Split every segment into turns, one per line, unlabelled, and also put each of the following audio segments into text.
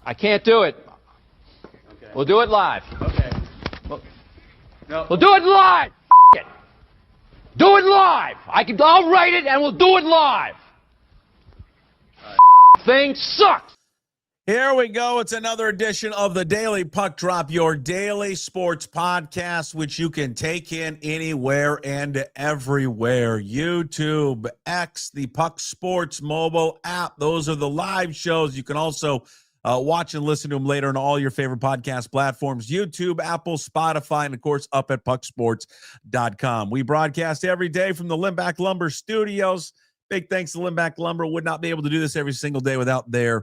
I can't do it. Okay. We'll do it live.
Okay.
We'll do it live. It. Do it live. I'll write it and we'll do it live. Thing sucks.
Here we go. It's another edition of the Daily Puck Drop, your daily sports podcast, which you can take in anywhere and everywhere. YouTube, X, the Puck Sports mobile app. Those are the live shows. You can also watch and listen to them later on all your favorite podcast platforms, YouTube, Apple, Spotify, and, of course, up at pucksports.com. We broadcast every day from the Limbach Lumber Studios. Big thanks to Limbach Lumber. Would not be able to do this every single day without their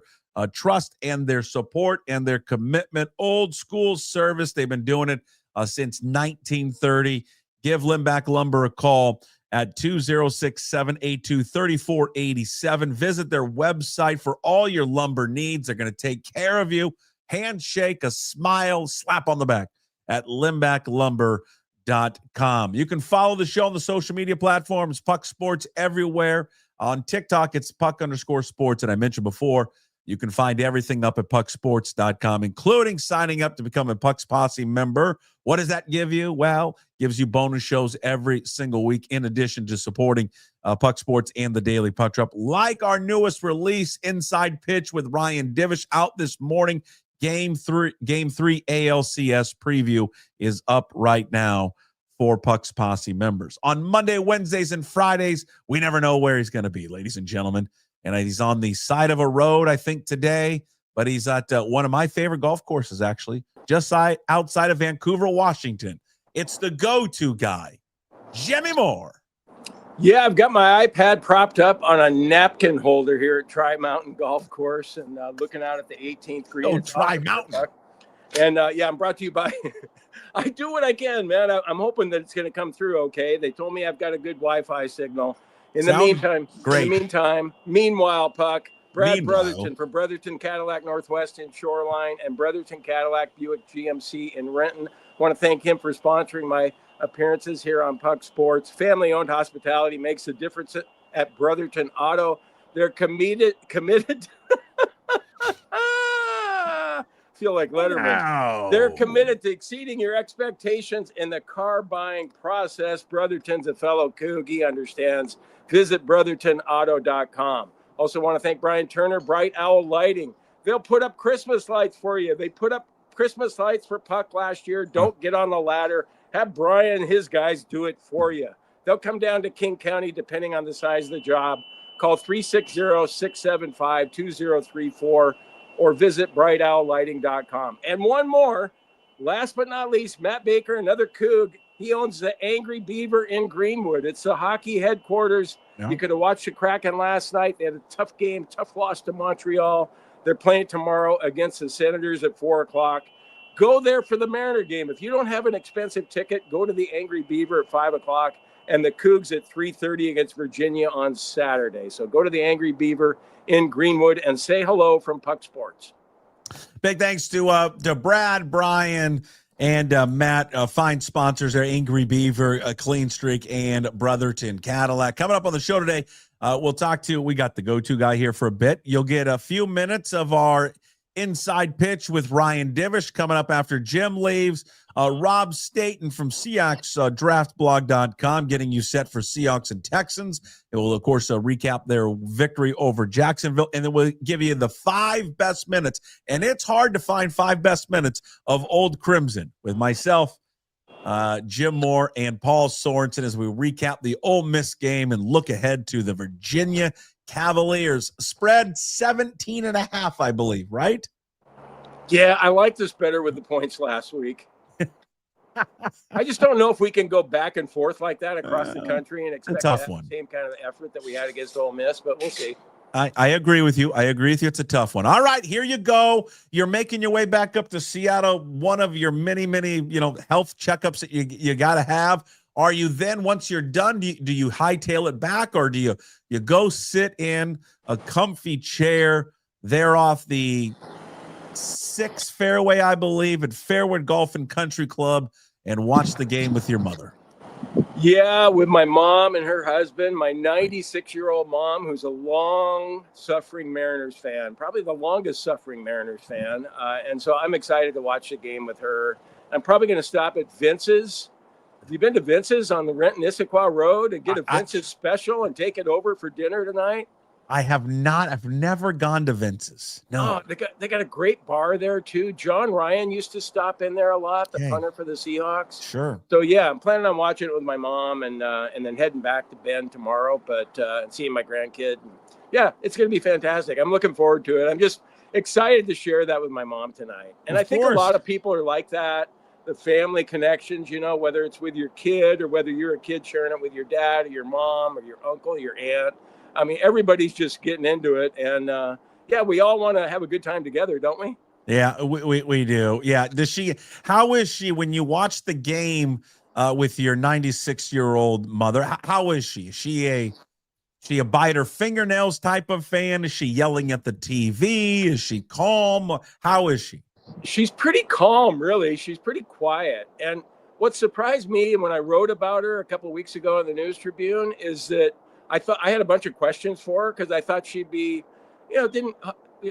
trust and their support and their commitment. Old school service. They've been doing it since 1930. Give Limbach Lumber a call at 206-782-3487. Visit their website for all your lumber needs. They're going to take care of you. Handshake, a smile, slap on the back at limbachlumber.com. You can follow the show on the social media platforms, Puck Sports everywhere. On TikTok, it's Puck_sports. And I mentioned before, you can find everything up at pucksports.com, including signing up to become a Puck's Posse member. What does that give you? Well, gives you bonus shows every single week in addition to supporting Puck Sports and the Daily Puck Drop. Like our newest release, Inside Pitch with Ryan Divish, out this morning. Game 3 ALCS preview is up right now for Puck's Posse members. On Monday, Wednesdays, and Fridays, we never know where he's going to be, ladies and gentlemen. And he's on the side of a road, I think, today. But he's at one of my favorite golf courses, actually, just outside of Vancouver, Washington. It's the go-to guy, Jimmy Moore.
Yeah, I've got my iPad propped up on a napkin holder here at Tri-Mountain Golf Course and looking out at the 18th green.
Oh, Tri-Mountain.
And, yeah, I'm brought to you by – I do what I can, man. I'm hoping that it's going to come through okay. They told me I've got a good Wi-Fi signal. Meanwhile, Puck, Brad Brotherton from Brotherton Cadillac Northwest in Shoreline and Brotherton Cadillac Buick GMC in Renton. I want to thank him for sponsoring my appearances here on Puck Sports. Family-owned hospitality makes a difference at Brotherton Auto. They're committed. Feel like Letterman.
Wow.
They're committed to exceeding your expectations in the car buying process. Brotherton's a fellow Coug. He understands. Visit brothertonauto.com. Also want to thank Brian Turner, Bright Owl Lighting. They'll put up Christmas lights for you. They put up Christmas lights for Puck last year. Don't get on the ladder. Have Brian and his guys do it for you. They'll come down to King County depending on the size of the job. Call 360-675-2034 or visit brightowllighting.com. And one more, last but not least, Matt Baker, another Coug. He owns the Angry Beaver in Greenwood. It's the hockey headquarters. Yeah. You could have watched the Kraken last night. They had a tough game, tough loss to Montreal. They're playing tomorrow against the Senators at 4 o'clock. Go there for the Mariner game. If you don't have an expensive ticket, go to the Angry Beaver at 5 o'clock and the Cougs at 3:30 against Virginia on Saturday. So go to the Angry Beaver in Greenwood and say hello from Puck Sports.
Big thanks to Brad, Brian, and Matt, fine sponsors there, Angry Beaver, Clean Streak, and Brotherton Cadillac. Coming up on the show today, we got the go-to guy here for a bit. You'll get a few minutes of our Inside Pitch with Ryan Divish coming up after Jim leaves. Rob Staton from Seahawks draftblog.com getting you set for Seahawks and Texans. It will, of course, recap their victory over Jacksonville, and then we'll give you the 5 best minutes. And it's hard to find 5 best minutes of Old Crimson with myself, Jim Moore, and Paul Sorensen as we recap the Ole Miss game and look ahead to the Virginia Cavaliers. Spread 17.5, I believe, right?
Yeah, I like this better with the points last week. I just don't know if we can go back and forth like that across the country and expect the same kind of effort that we had against Ole Miss, but we'll see.
I agree with you. It's a tough one. All right, here you go. You're making your way back up to Seattle. One of your many, health checkups that you got to have. Are you then, once you're done, do you hightail it back, or do you go sit in a comfy chair there off the 6th fairway, I believe, at Fairwood Golf and Country Club and watch the game with your mother?
Yeah, with my mom and her husband, my 96-year-old mom, who's a long-suffering Mariners fan, probably the longest-suffering Mariners fan. And so I'm excited to watch the game with her. I'm probably going to stop at Vince's. Have you been to Vince's on the Renton Issaquah Road and get a Vince's special and take it over for dinner tonight?
I have not. I've never gone to Vince's. No.
Oh, they got a great bar there too. John Ryan used to stop in there a lot, the punter for the Seahawks.
Sure.
So yeah, I'm planning on watching it with my mom and then heading back to Bend tomorrow, but and seeing my grandkid. Yeah, it's going to be fantastic. I'm looking forward to it. I'm just excited to share that with my mom tonight. And I think a lot of people are like that. The family connections, you know, whether it's with your kid or whether you're a kid sharing it with your dad or your mom or your uncle or your aunt. I mean, everybody's just getting into it. And, yeah, we all want to have a good time together, don't we?
Yeah, we do. Yeah. How is she when you watch the game with your 96-year-old mother? How is she? Is she a bite her fingernails type of fan? Is she yelling at the TV? Is she calm? How is she?
She's pretty calm, really. She's pretty quiet. And what surprised me when I wrote about her a couple of weeks ago in the News Tribune is that I thought I had a bunch of questions for her because I thought she'd be,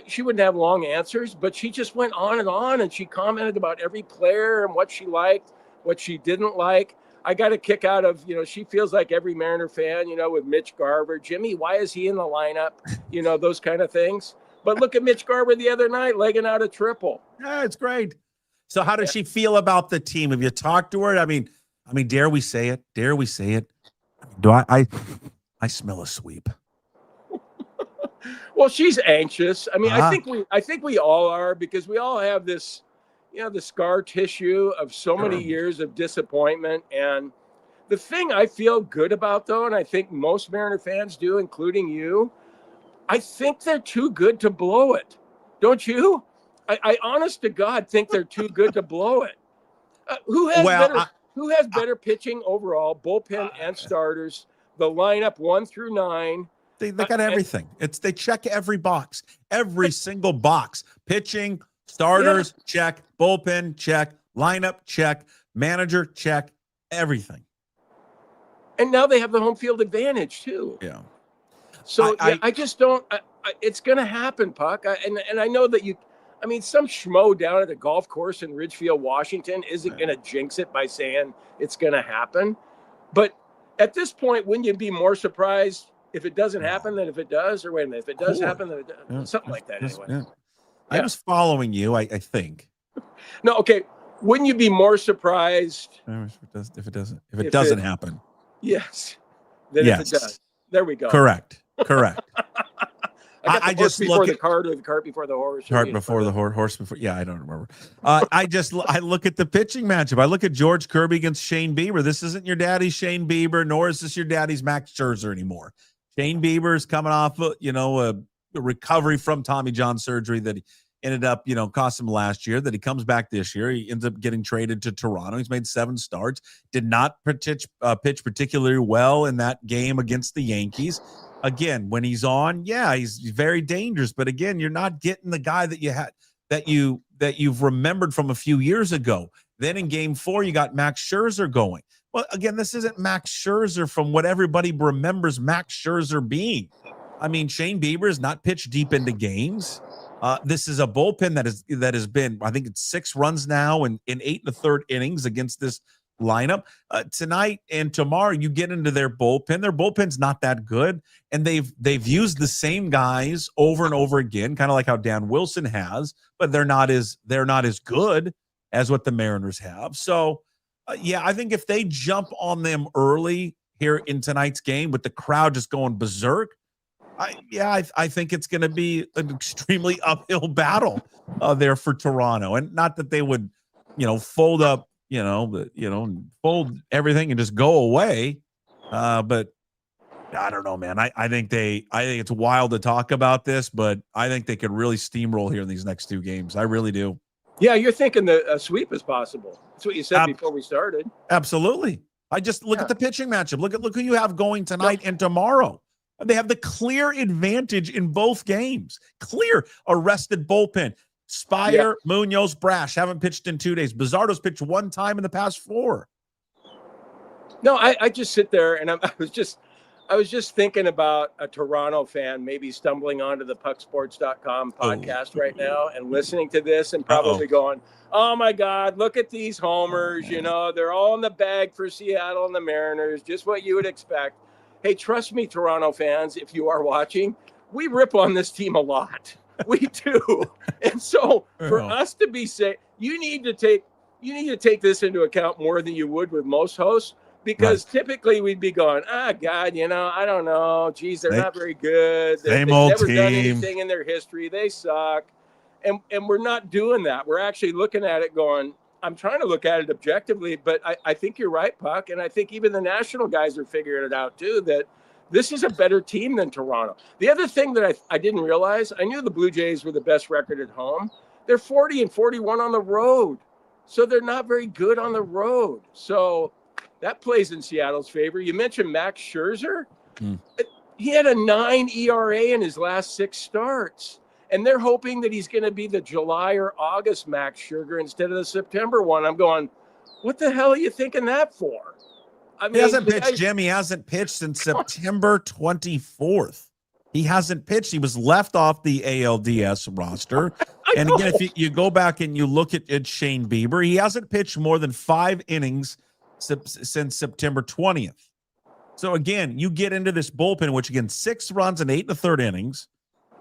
she wouldn't have long answers, but she just went on and she commented about every player and what she liked, what she didn't like. I got a kick out of, she feels like every Mariner fan, with Mitch Garver. Jimmy, why is he in the lineup? Those kind of things. But look at Mitch Garver the other night, legging out a triple.
Yeah, it's great. So how does she feel about the team? Have you talked to her? I mean, dare we say it? Dare we say it? Do I smell a sweep.
Well, she's anxious. I mean, I think we all are, because we all have this, the scar tissue of so many years of disappointment. And the thing I feel good about, though, and I think most Mariner fans do, including you, I think they're too good to blow it. Don't you? I honest to God think they're too good to blow it. Who has better pitching overall, bullpen and starters? The lineup 1 through 9.
They got everything. They check every box, every single box. Pitching, starters, check. Bullpen, check. Lineup, check. Manager, check. Everything.
And now they have the home field advantage too.
Yeah.
So I just don't. It's going to happen, Puck. And I know that some schmo down at the golf course in Ridgefield, Washington, isn't going to jinx it by saying it's going to happen. But at this point, wouldn't you be more surprised if it doesn't happen than if it does? Or wait a minute, if it does happen, then it does. Yeah. Something like that anyway. Yeah.
I was following you, I think.
No, okay. Wouldn't you be more surprised
if it doesn't happen?
Yes. If it does. There we go.
Correct.
I just before the cart, or the cart before the horse.
Cart before the horse before. Yeah, I don't remember. I look at the pitching matchup. I look at George Kirby against Shane Bieber. This isn't your daddy's Shane Bieber, nor is this your daddy's Max Scherzer anymore. Shane Bieber is coming off, a recovery from Tommy John surgery that he ended up, cost him last year, that he comes back this year. He ends up getting traded to Toronto. He's made 7 starts, did not pitch particularly well in that game against the Yankees. Again, when he's on, he's very dangerous. But again, you're not getting the guy that you had, that you've remembered from a few years ago. Then in game 4, you got Max Scherzer going. Well, again, this isn't Max Scherzer from what everybody remembers Max Scherzer being. I mean, Shane Bieber has not pitched deep into games. This is a bullpen that has been, I think it's 6 runs now in 8 1/3 innings against this lineup. Tonight and tomorrow, you get into their bullpen. Their bullpen's not that good, and they've used the same guys over and over again, kind of like how Dan Wilson has, but they're not as good as what the Mariners have. So, I think if they jump on them early here in tonight's game with the crowd just going berserk, I think it's going to be an extremely uphill battle there for Toronto. And not that they would, fold up, fold everything and just go away. But I don't know, man. I think it's wild to talk about this, but I think they could really steamroll here in these next 2 games. I really do. Yeah,
you're thinking the sweep is possible. That's what you said before we started.
Absolutely. I just look at the pitching matchup. Look who you have going tonight and tomorrow. They have the clear advantage in both games. Clear arrested bullpen. Spire, Munoz, Brash haven't pitched in 2 days. Bizzardo's pitched one time in the past 4.
No, I just sit there and I was just thinking about a Toronto fan maybe stumbling onto the pucksports.com podcast right now and listening to this and probably going, oh my God, look at these homers. You know, they're all in the bag for Seattle and the Mariners, just what you would expect. Hey, trust me, Toronto fans, if you are watching, we rip on this team a lot. We do. And so for us to be safe, you need to take this into account more than you would with most hosts, because typically we'd be going, God, you know, I don't know. Geez, they're not very good. They've never done anything in their history. They suck. And we're not doing that. We're actually looking at it going, I'm trying to look at it objectively, but I think you're right, Puck. And I think even the national guys are figuring it out too, that this is a better team than Toronto. The other thing that I didn't realize, I knew the Blue Jays were the best record at home. They're 40-41 on the road. So they're not very good on the road. So that plays in Seattle's favor. You mentioned Max Scherzer. He had a 9 ERA in his last 6 starts. And they're hoping that he's going to be the July or August Max Scherzer instead of the September one. I'm going, what the hell are you thinking that for? I mean,
he hasn't pitched, Jim. He hasn't pitched since September 24th. He hasn't pitched. He was left off the ALDS roster. And again, if you go back and you look at Shane Bieber, he hasn't pitched more than 5 innings since September 20th. So again, you get into this bullpen, which again, 6 runs and 8 1/3 innings.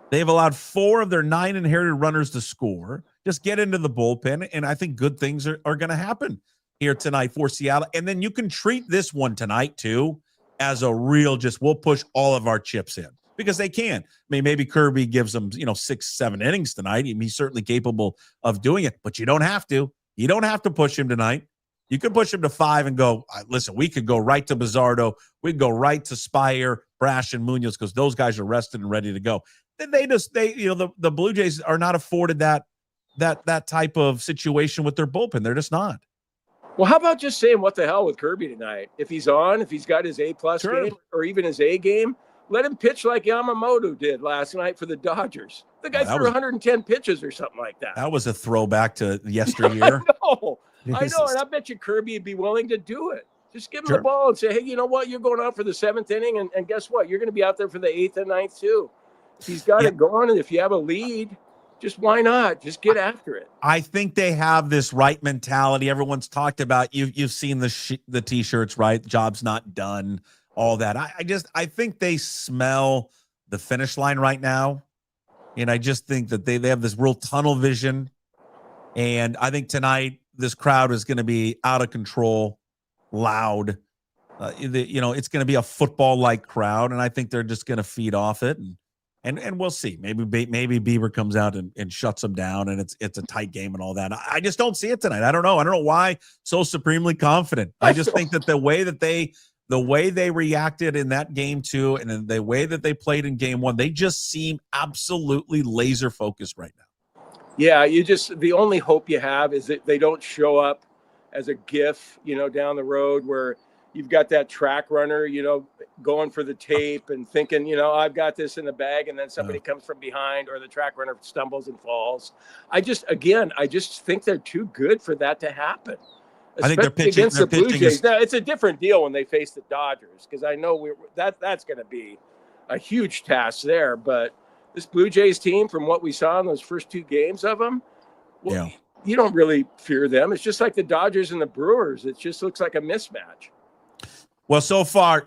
They've allowed 4 of their 9 inherited runners to score. Just get into the bullpen, and I think good things are going to happen here tonight for Seattle. And then you can treat this one tonight, too, as a real we'll push all of our chips in. Because they can. I mean, maybe Kirby gives them, 6-7 innings tonight. He's certainly capable of doing it, but you don't have to. You don't have to push him tonight. You could push him to 5 and go, listen, we could go right to Bizzardo. We could go right to Spire, Brash, and Munoz because those guys are rested and ready to go. Then the Blue Jays are not afforded that type of situation with their bullpen. They're just not.
Well, how about just saying what the hell with Kirby tonight? If he's on, if he's got his A+ game or even his A game, let him pitch like Yamamoto did last night for the Dodgers. The guy threw 110 pitches or something like that.
That was a throwback to yesteryear.
I know, and I bet you Kirby would be willing to do it. Just give him the ball and say, hey, you know what? You're going out for the 7th inning, and guess what? You're going to be out there for the 8th and 9th too. If he's got it going, and if you have a lead, just why not? Just get after it.
I think they have this right mentality. Everyone's talked about. You've seen the T-shirts, right? Job's not done. All that. I think they smell the finish line right now. And I just think that they have this real tunnel vision. And I think tonight this crowd is going to be out of control, loud. It's going to be a football-like crowd. And I think they're just going to feed off it. And we'll see. Maybe Bieber comes out and shuts them down and it's a tight game and all that. I just don't see it tonight. I don't know. I don't know why so supremely confident. I just think that the way they reacted in that game 2 and then the way that they played in game 1, they just seem absolutely laser focused right now.
Yeah, the only hope you have is that they don't show up as a GIF, down the road where you've got that track runner, going for the tape and thinking, I've got this in the bag, and then somebody comes from behind or the track runner stumbles and falls. I just think they're too good for that to happen.
I think they're pitching
against the Blue Jays. Now, it's a different deal when they face the Dodgers because I know that's going to be a huge task there. But this Blue Jays team, from what we saw in those first 2 games of them, you don't really fear them. It's just like the Dodgers and the Brewers. It just looks like a mismatch.
Well, so far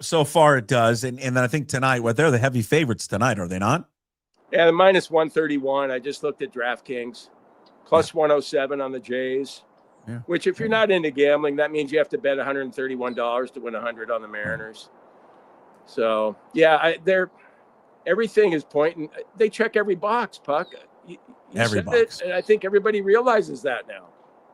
it does. And then I think tonight, they're the heavy favorites tonight, are they not?
Yeah, the -131. I just looked at DraftKings. +107 on the Jays. Yeah. Which, if you're not into gambling, that means you have to bet $131 to win 100 on the Mariners. So, everything is pointing. They check every box, Puck.
Every box.
And I think everybody realizes that now.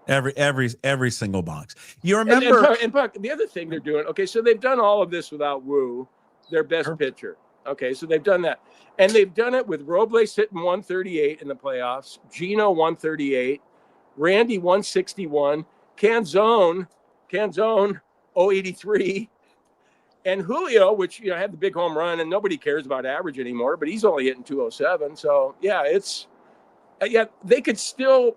Every single box. You remember?
And Puck, the other thing they're doing. Okay, so they've done all of this without Woo, their best pitcher. Okay, so they've done that, and they've done it with Robles hitting 138 in the playoffs, Gino 138. Randy 161, Canzone .083. And Julio, which, had the big home run, and nobody cares about average anymore, but he's only hitting .207. So, they could still,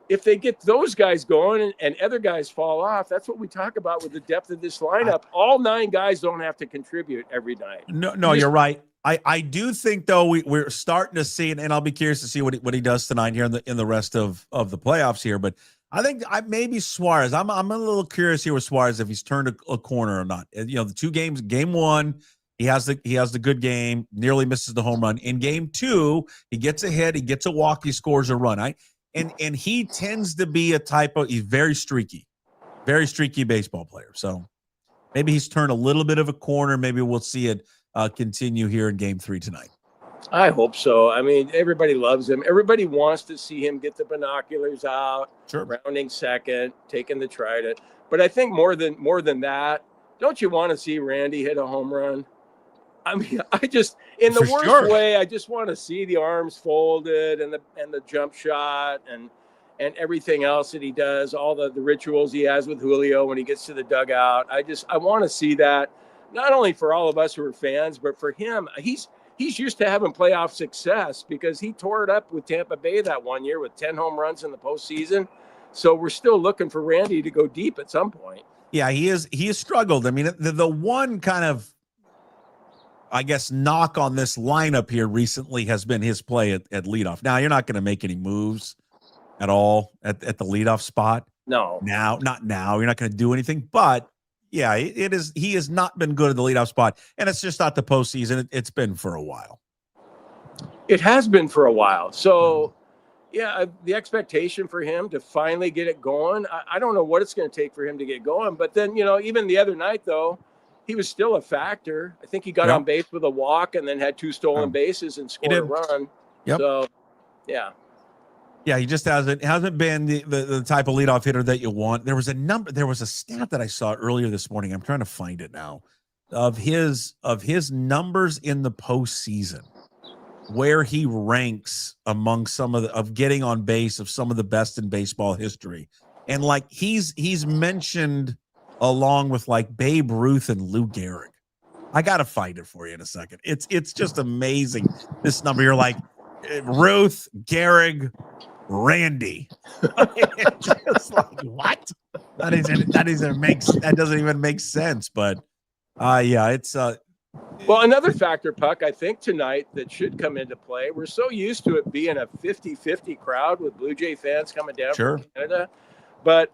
if they get those guys going and other guys fall off, that's what we talk about with the depth of this lineup. All 9 guys don't have to contribute every night.
No, you're right. I do think, though, we're starting to see, and I'll be curious to see what he does tonight here in the rest of the playoffs here. But I think maybe Suarez. I'm a little curious here with Suarez if he's turned a corner or not. The 2 games. Game 1, he has the good game, nearly misses the home run. In game 2, he gets a hit, he gets a walk, he scores a run. And he tends to be he's very streaky baseball player. So maybe he's turned a little bit of a corner. Maybe we'll see it continue here in game 3 tonight.
I hope so. I mean, everybody loves him. Everybody wants to see him get the binoculars out,
sure,
rounding second, taking the trident. But I think more than that, don't you want to see Randy hit a home run? I mean, in the worst way, I just want to see the arms folded and the jump shot and everything else that he does, all the rituals he has with Julio when he gets to the dugout. I want to see that, not only for all of us who are fans, but for him. He's used to having playoff success because he tore it up with Tampa Bay that one year with 10 home runs in the postseason. So we're still looking for Randy to go deep at some point.
Yeah, he has struggled. I mean, the one kind of, I guess, knock on this lineup here recently has been his play at leadoff. Now, you're not going to make any moves at all at the leadoff spot.
No.
Not now. You're not going to do anything. But, yeah, it is. He has not been good at the leadoff spot, and it's just not the postseason. It's been for a while.
It has been for a while. So, yeah, the expectation for him to finally get it going, I don't know what it's going to take for him to get going. But then, even the other night, though, he was still a factor. I think he got on base with a walk and then had 2 stolen bases and scored a run.
Yep.
So, yeah.
Yeah, he just hasn't been the type of leadoff hitter that you want. There was a stat that I saw earlier this morning. I'm trying to find it now, of his numbers in the postseason, where he ranks among some of getting on base of some of the best in baseball history. And he's mentioned along with Babe Ruth and Lou Gehrig. I got to find it for you in a second. It's just amazing. This number, you're like Ruth, Gehrig, Randy. Just what? That doesn't even make sense. But it's
well, another factor, Puck, I think tonight that should come into play. We're so used to it being a 50-50 crowd with Blue Jay fans coming down from Canada. But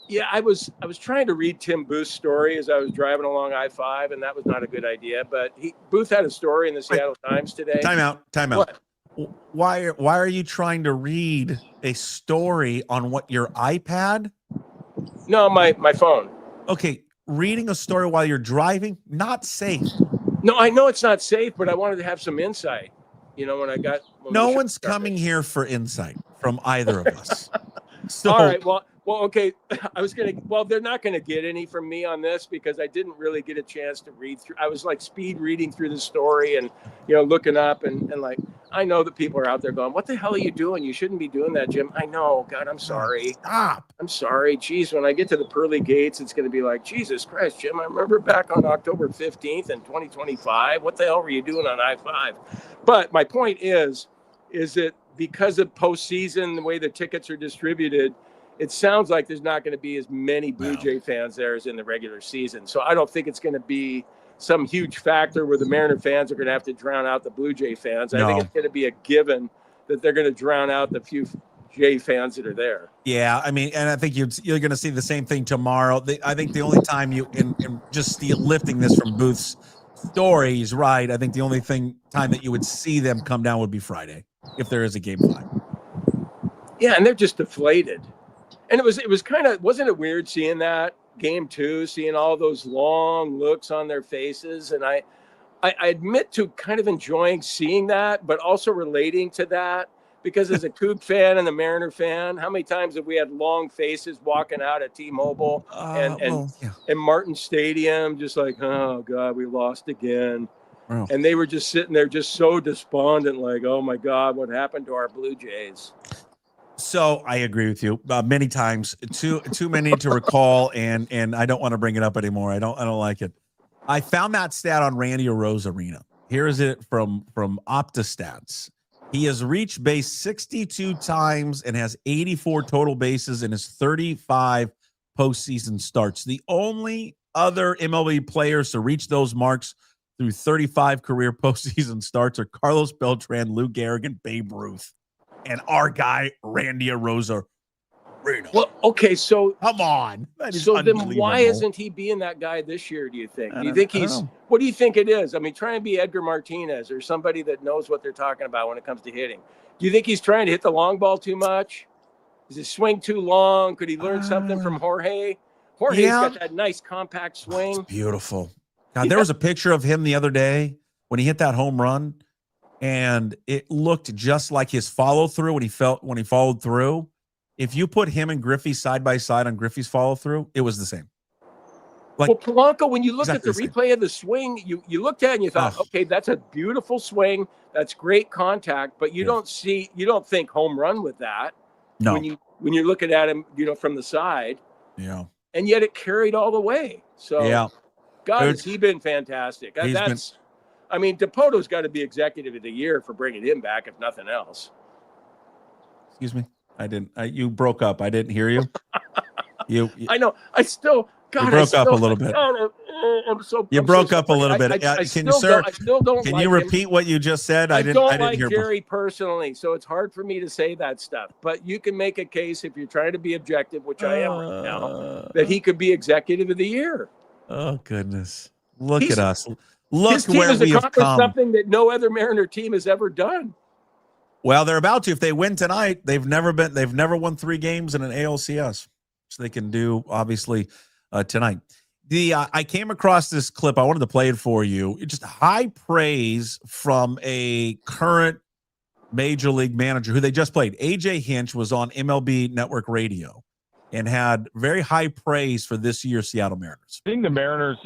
yeah, I was trying to read Tim Booth's story as I was driving along I-5, and that was not a good idea. But Booth had a story in the Seattle Times today.
Time out. What? Why are you trying to read a story on what, your iPad?
No, my phone.
Okay, reading a story while you're driving, not safe.
No, I know it's not safe, but I wanted to have some insight. No
one's coming here for insight from either of us. So,
all right, well, okay. They're not going to get any from me on this because I didn't really get a chance to read through. I was speed reading through the story and, looking up and I know that people are out there going, what the hell are you doing? You shouldn't be doing that, Jim. I know. God, I'm sorry.
Stop.
I'm sorry. Geez, when I get to the pearly gates, it's going to be like, Jesus Christ, Jim, I remember back on October 15th in 2025. What the hell were you doing on I-5? But my point is that because of postseason, the way the tickets are distributed, it sounds like there's not going to be as many Blue Jay fans there as in the regular season. So I don't think it's going to be some huge factor where the Mariner fans are going to have to drown out the Blue Jay fans. I think it's going to be a given that they're going to drown out the few Jay fans that are there.
Yeah, I mean, and I think you're going to see the same thing tomorrow. I think the only time in just lifting this from Booth's story, he's right. I think the only time that you would see them come down would be Friday if there is a game 5.
Yeah, and they're just deflated. And it was kind of, wasn't it weird seeing that game 2, seeing all those long looks on their faces? And I admit to kind of enjoying seeing that, but also relating to that because as a Coug fan and a Mariner fan, how many times have we had long faces walking out at T-Mobile and Martin Stadium, just like, oh God, we lost again. Wow. And they were just sitting there just so despondent, like, oh my God, what happened to our Blue Jays?
So I agree with you many times, too many to recall, and I don't want to bring it up anymore. I don't like it. I found that stat on Randy Arozarena. Here is it from OptaStats. He has reached base 62 times and has 84 total bases in his 35 postseason starts. The only other MLB players to reach those marks through 35 career postseason starts are Carlos Beltran, Lou Gehrig, and Babe Ruth. And our guy, Randy Arozarena.
Well, okay, so
come on.
So then why isn't he being that guy this year, do you think? Do you think what do you think it is? I mean, try and be Edgar Martinez or somebody that knows what they're talking about when it comes to hitting. Do you think he's trying to hit the long ball too much? Is his swing too long? Could he learn something from Jorge? Jorge's got that nice compact swing.
It's beautiful. Now, there was a picture of him the other day when he hit that home run, and it looked just like his follow-through when he followed through. If you put him and Griffey side by side on Griffey's follow-through, it was the same.
Well, Polanco, when you look at the replay of the swing, you looked at it and you thought, okay, that's a beautiful swing. That's great contact, but you don't think home run with that.
No.
When you're looking at him, from the side.
Yeah.
And yet it carried all the way. So, God, has he been fantastic. I mean, DePoto's got to be executive of the year for bringing him back, if nothing else.
Excuse me. You broke up. I didn't hear you. You
I know. I still, God,
you broke up a little bit. You broke up a little bit. Can you repeat what you just said?
I don't like Jerry personally, so it's hard for me to say that stuff. But you can make a case if you're trying to be objective, which I am right now, that he could be executive of the year.
Oh goodness! Look at us. Look
his team
where
has
we have
accomplished
come.
Something that no other Mariner team has ever done.
Well, they're about to. If they win tonight, they've never won 3 games in an ALCS, so they can do obviously tonight. I came across this clip. I wanted to play it for you. It's just high praise from a current major league manager who they just played. AJ Hinch was on MLB Network Radio and had very high praise for this year's Seattle Mariners.
I think the Mariners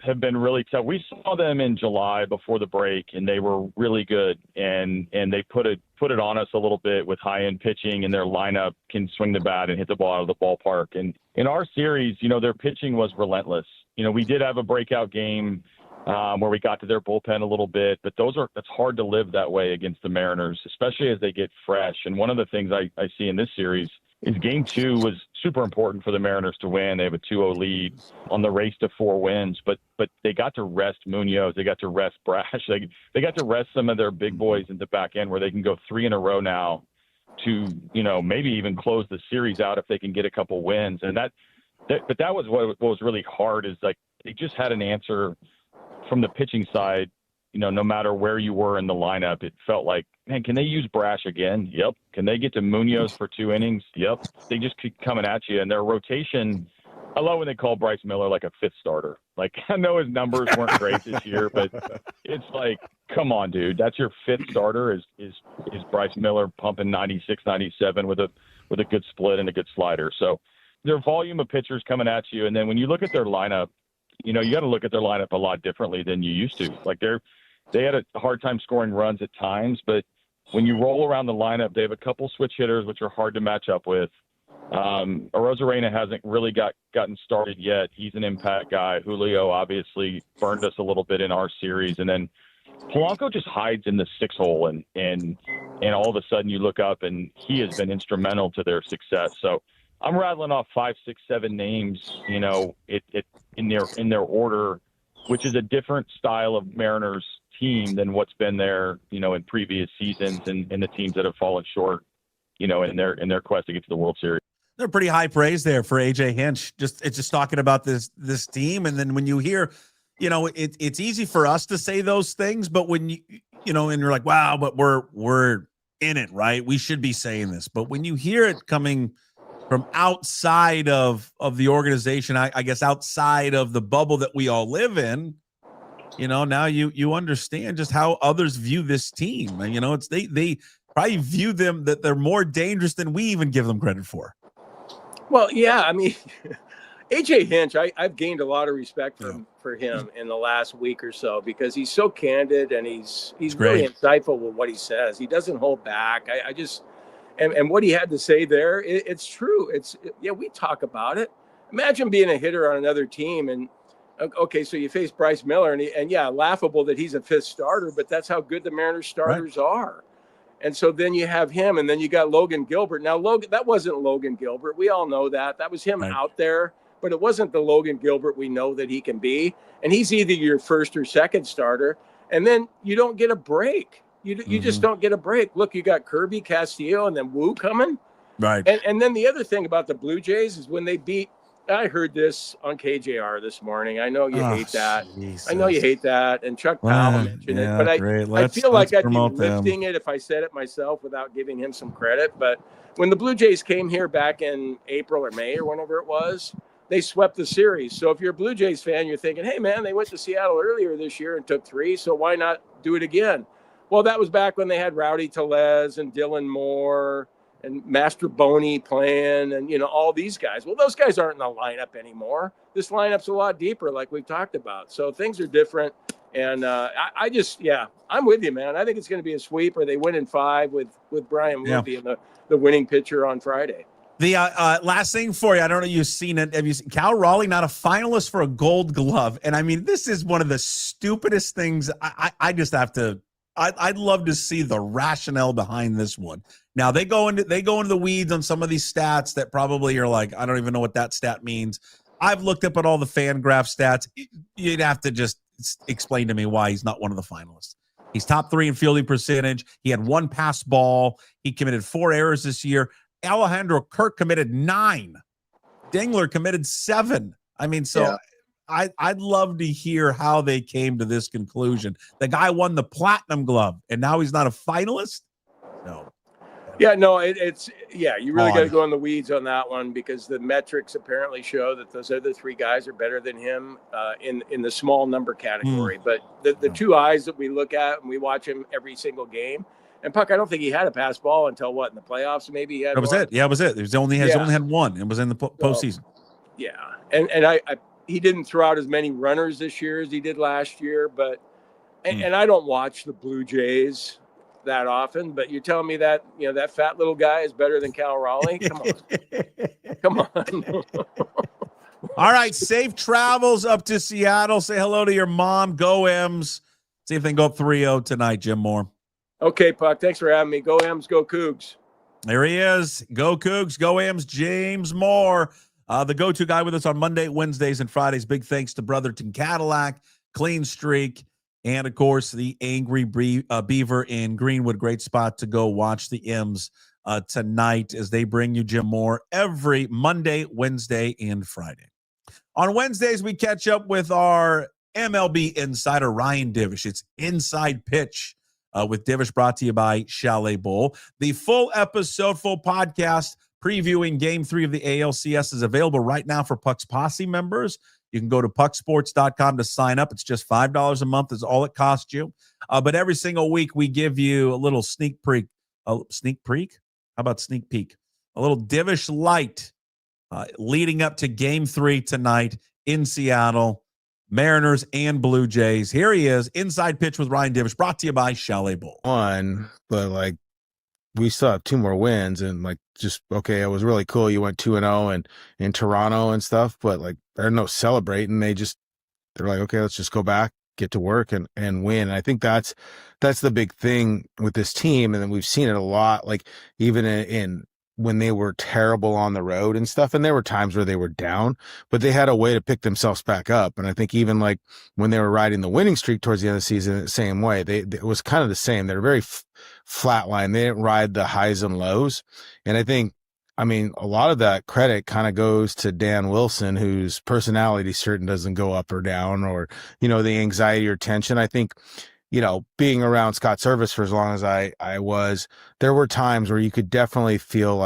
have been really tough. We saw them in July before the break, and they were really good. And they put it on us a little bit with high-end pitching, and their lineup can swing the bat and hit the ball out of the ballpark. And in our series, their pitching was relentless. We did have a breakout game where we got to their bullpen a little bit, but that's hard to live that way against the Mariners, especially as they get fresh. And one of the things I see in this series is Game 2 was super important for the Mariners to win. They have a 2-0 lead on the race to 4 wins, but they got to rest Munoz. They got to rest Brash. They got to rest some of their big boys in the back end where they can go 3 in a row now to, maybe even close the series out if they can get a couple wins. And but that was what was really hard is like they just had an answer from the pitching side. No matter where you were in the lineup, it felt like, man, can they use Brash again? Yep. Can they get to Munoz for 2 innings? Yep. They just keep coming at you. And their rotation, I love when they call Bryce Miller like a 5th starter. Like, I know his numbers weren't great this year, but it's like, come on, dude. That's your 5th starter is Bryce Miller pumping 96, 97 with a good split and a good slider. So their volume of pitchers coming at you. And then when you look at their lineup, you got to look at their lineup a lot differently than you used to. Like they had a hard time scoring runs at times, but when you roll around the lineup, they have a couple switch hitters, which are hard to match up with. Arozarena hasn't really gotten started yet. He's an impact guy. Julio obviously burned us a little bit in our series. And then Polanco just hides in the 6 hole and all of a sudden you look up and he has been instrumental to their success. So I'm rattling off 5, 6, 7 names, in their order, which is a different style of Mariners team than what's been there, in previous seasons and the teams that have fallen short, in their quest to get to the World Series.
They're pretty high praise there for AJ Hinch. It's just talking about this team, and then when you hear, it's easy for us to say those things, but when and you're like, wow, but we're in it, right? We should be saying this, but when you hear it coming from outside of the organization, I guess outside of the bubble that we all live in, now you understand just how others view this team. And, it's they probably view them that they're more dangerous than we even give them credit for. Well,
yeah, I mean, AJ Hinch, I've gained a lot of respect for him in the last week or so because he's so candid and he's really insightful with what he says. He doesn't hold back. And what he had to say there, it's true. We talk about it. Imagine being a hitter on another team, and okay, so you face Bryce Miller, and laughable that he's a fifth starter, but that's how good the Mariners starters are. And so then you have him, and then you got Logan Gilbert. Now, that wasn't Logan Gilbert. We all know that. That was him out there, but it wasn't the Logan Gilbert we know that he can be. And he's either your first or second starter, and then you don't get a break. You just don't get a break. Look, you got Kirby, Castillo, and then Woo coming.
Right.
And then the other thing about the Blue Jays is when they beat, I heard this on KJR this morning. I know you hate that. Jesus. I know you hate that. And Chuck Powell mentioned it. But I feel like I'd be lifting it if I said it myself without giving him some credit. But when the Blue Jays came here back in April or May or whenever it was, they swept the series. So if you're a Blue Jays fan, you're thinking, hey, man, they went to Seattle earlier this year and took 3. So why not do it again? Well, that was back when they had Rowdy Tellez and Dylan Moore and Master Boney playing and, all these guys. Well, those guys aren't in the lineup anymore. This lineup's a lot deeper, like we've talked about. So things are different. And I'm with you, man. I think it's going to be a sweep, or they win in 5 with Bryan Woo being the winning pitcher on Friday.
The last thing for you, I don't know if you've seen it. Have you seen Cal Raleigh, not a finalist for a Gold Glove? And I mean, this is one of the stupidest things. I just have to. I'd love to see the rationale behind this one. Now they go into the weeds on some of these stats that probably are like, I don't even know what that stat means. I've looked up at all the FanGraph stats. You'd have to just explain to me why he's not one of the finalists. He's top 3 in fielding percentage. He had 1 pass ball. He committed 4 errors this year. Alejandro Kirk committed 9. Dingler committed 7. I mean, I'd love to hear how they came to this conclusion. The guy won the Platinum Glove, and now he's not a finalist? No.
Yeah, no, you really got to go in the weeds on that one, because the metrics apparently show that those other 3 guys are better than him in the small number category. But the 2 eyes that we look at, and we watch him every single game. And Puck, I don't think he had a pass ball until in the playoffs? Maybe he had
That was
one.
it. Yeah, it was it. He's only had 1. It was in the postseason.
Yeah. And I he didn't throw out as many runners this year as he did last year, but and I don't watch the Blue Jays that often, but you're telling me that that fat little guy is better than Cal Raleigh? Come on.
All right, safe travels up to Seattle. Say hello to your mom. Go M's. See if they can go up 3-0 tonight, Jim Moore.
Okay, Puck. Thanks for having me. Go M's, go Cougs.
There he is. Go Cougs, go M's. James Moore, the go-to guy with us on Monday, Wednesdays, and Fridays. Big thanks to Brotherton Cadillac, Clean Streak, and, of course, the Angry Beaver in Greenwood. Great spot to go watch the M's tonight as they bring you Jim Moore every Monday, Wednesday, and Friday. On Wednesdays, we catch up with our MLB insider, Ryan Divish. It's Inside Pitch with Divish, brought to you by Chalet Bowl. The full episode, full podcast previewing Game 3 of the ALCS is available right now for Puck's Posse members. You can go to pucksports.com to sign up. It's just $5 a month is all it costs you. But every single week, we give you a little sneak peek. How about sneak peek? A little Divish light leading up to Game 3 tonight in Seattle. Mariners and Blue Jays. Here he is, Inside Pitch with Ryan Divish, brought to you by Chalet Bowl.
But we still have 2 more wins, and it was really cool. You went 2-0 and in Toronto and stuff, but they're no celebrating. They're like, okay, let's just go back, get to work and win. And I think that's the big thing with this team. And then we've seen it a lot, even in when they were terrible on the road and stuff. And there were times where they were down, but they had a way to pick themselves back up. And I think even when they were riding the winning streak towards the end of the season, the same way, it was kind of the same. They're very flat line. They didn't ride the highs and lows. And I think, a lot of that credit kind of goes to Dan Wilson, whose personality certain doesn't go up or down, or, the anxiety or tension. I think, being around Scott Service for as long as I was, there were times where you could definitely feel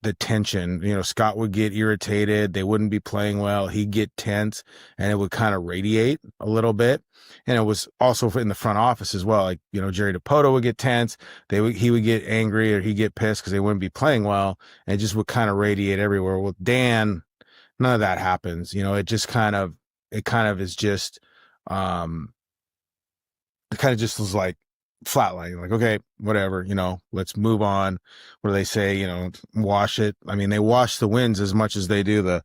the tension. Scott would get irritated. They wouldn't be playing well. He'd get tense, and it would kind of radiate a little bit. And it was also in the front office as well. Jerry DiPoto would get tense. He would get angry, or he'd get pissed because they wouldn't be playing well. And it just would kind of radiate everywhere. With Dan, none of that happens. It just kind of is just, it kind of just was flatlining. Like, okay, whatever, let's move on. What do they say? Wash it. I mean, they wash the wins as much as they do the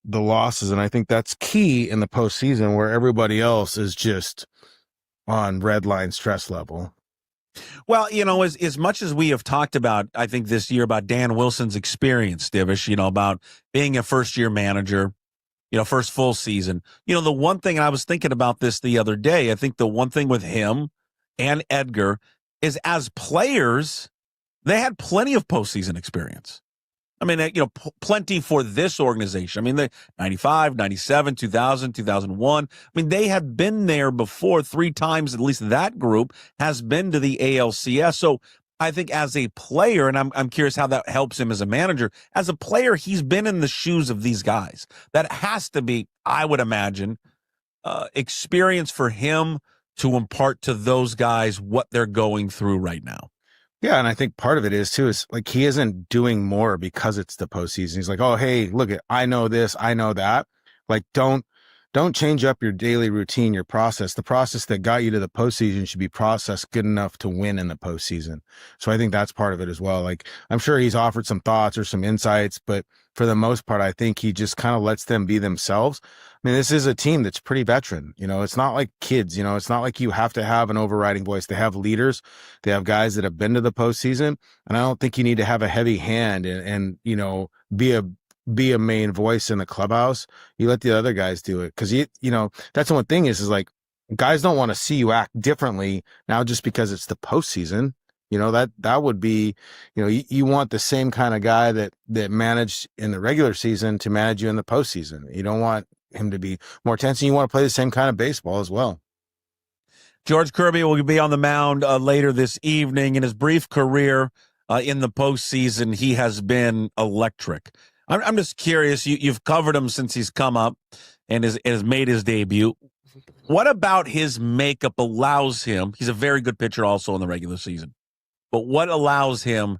losses, and I think that's key in the postseason, where everybody else is just on red line stress level.
Well, as much as we have talked about, I think this year, about Dan Wilson's experience, Divish, about being a first-year manager, first full season. The one thing, and I was thinking about this the other day, I think the one thing with him and Edgar is, as players, they had plenty of postseason experience. I mean, plenty for this organization. I mean, the 95, 97, 2000, 2001. I mean, they had been there before 3 times, at least that group has been to the ALCS. So I think as a player, and I'm curious how that helps him as a manager, as a player, he's been in the shoes of these guys. That has to be, I would imagine, experience for him to impart to those guys what they're going through right now.
Yeah, and I think part of it is like, he isn't doing more because it's the postseason. He's like, oh, hey, look, I know this, I know that. Like, don't change up your daily routine, your process. The process that got you to the postseason should be processed good enough to win in the postseason. So I think that's part of it as well. Like, I'm sure he's offered some thoughts or some insights, but for the most part, I think he just kind of lets them be themselves. I mean, this is a team that's pretty veteran. It's not like kids. It's not like you have to have an overriding voice. They have leaders. They have guys that have been to the postseason, and I don't think you need to have a heavy hand and be a main voice in the clubhouse. You let the other guys do it, because that's the one thing is like, guys don't want to see you act differently now just because it's the postseason. That would be, you want the same kind of guy that managed in the regular season to manage you in the postseason. You don't want him to be more tense, and you want to play the same kind of baseball as well.
George Kirby will be on the mound later this evening. In his brief career in the postseason, he has been electric. I'm just curious, you've covered him since he's come up and has made his debut. What about his makeup allows him, he's a very good pitcher also in the regular season, but what allows him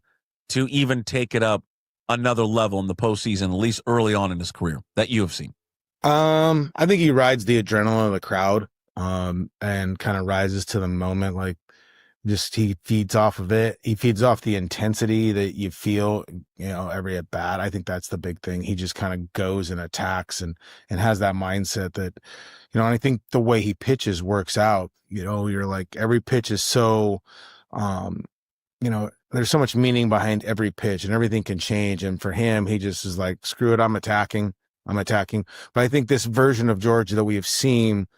to even take it up another level in the postseason, at least early on in his career, that you have seen?
I think he rides the adrenaline of the crowd, and kind of rises to the moment. Like, just he feeds off of it. He feeds off the intensity that you feel, every at bat. I think that's the big thing. He just kind of goes and attacks and has that mindset that, and I think the way he pitches works out. You're like, every pitch is so, there's so much meaning behind every pitch, and everything can change. And for him, he just is like, screw it, I'm attacking. But I think this version of George that we have seen,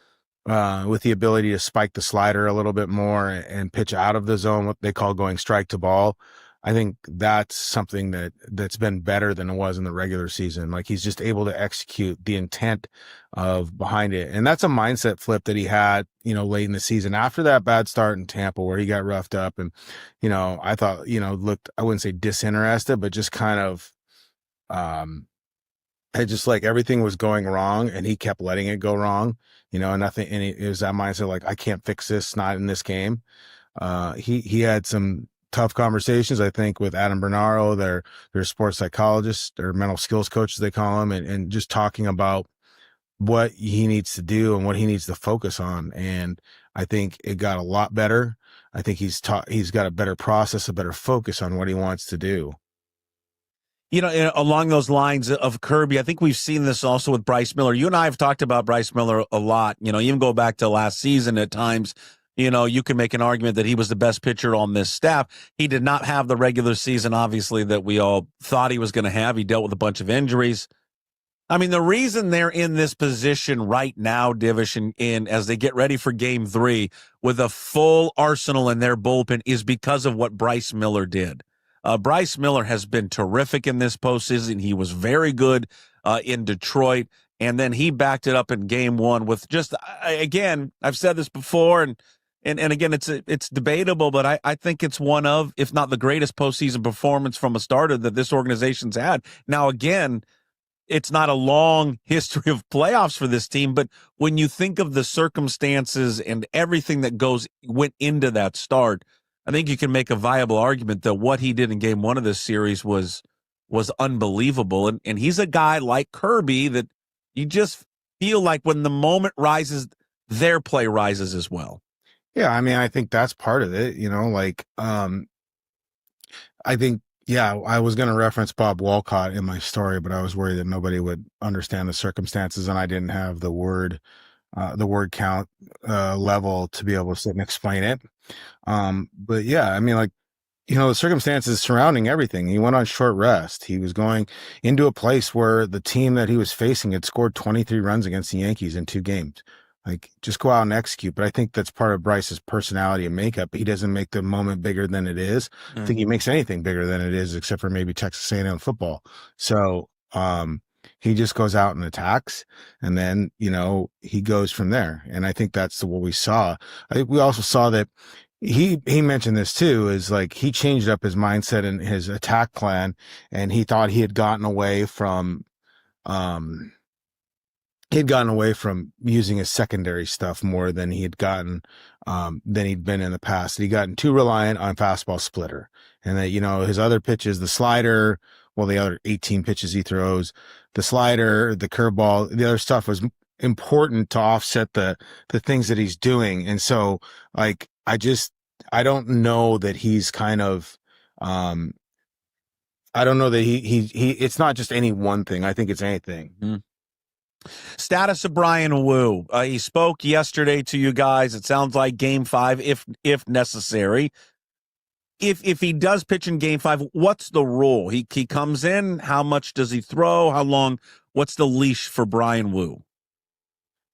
with the ability to spike the slider a little bit more and pitch out of the zone, what they call going strike to ball, I think that's something that's been better than it was in the regular season. Like, he's just able to execute the intent of behind it. And that's a mindset flip that he had, late in the season after that bad start in Tampa where he got roughed up. And, I thought, looked, I wouldn't say disinterested, but just kind of, it just like everything was going wrong and he kept letting it go wrong, and nothing. And it was that mindset, like, I can't fix this, not in this game. He had some tough conversations, I think, with Adam Bernaro, their sports psychologist or mental skills coach, as they call him, and just talking about what he needs to do and what he needs to focus on. And I think it got a lot better. I think he's got a better process, a better focus on what he wants to do.
Along those lines of Kirby, I think we've seen this also with Bryce Miller. You and I have talked about Bryce Miller a lot. Even go back to last season at times, you can make an argument that he was the best pitcher on this staff. He did not have the regular season, obviously, that we all thought he was going to have. He dealt with a bunch of injuries. I mean, the reason they're in this position right now, Divish, in as they get ready for Game 3 with a full arsenal in their bullpen is because of what Bryce Miller did. Bryce Miller has been terrific in this postseason. He was very good in Detroit, and then he backed it up in Game 1 with just, again, I've said this before, and again, it's debatable, but I think it's one of, if not the greatest postseason performance from a starter that this organization's had. Now, again, it's not a long history of playoffs for this team, but when you think of the circumstances and everything that went into that start, I think you can make a viable argument that what he did in Game 1 of this series was unbelievable. And he's a guy like Kirby that you just feel like when the moment rises, their play rises as well.
Yeah, I mean, I think that's part of it, I think, yeah, I was going to reference Bob Walcott in my story, but I was worried that nobody would understand the circumstances, and I didn't have the word count level to be able to sit and explain it. But yeah, I mean, the circumstances surrounding everything. He went on short rest. He was going into a place where the team that he was facing had scored 23 runs against the Yankees in 2 games. Just go out and execute. But I think that's part of Bryce's personality and makeup. He doesn't make the moment bigger than it is. I think he makes anything bigger than it is, except for maybe Texas A&M football. So he just goes out and attacks, and then he goes from there. And I think that's what we saw. I think we also saw that he mentioned this too, is he changed up his mindset and his attack plan, and he thought he had gotten away from using his secondary stuff more than he'd been in the past. He'd gotten too reliant on fastball splitter, and that, his other pitches, the slider, the other 18 pitches he throws, the slider, the curveball, the other stuff was important to offset the things that he's doing. And so I don't know that he's kind of, I don't know that he it's not just any one thing. I think it's anything.
Status of Bryan Woo. He spoke yesterday to you guys. It sounds like Game 5, if necessary. If he does pitch in Game 5, what's the rule? He comes in. How much does he throw? How long? What's the leash for Bryan Woo?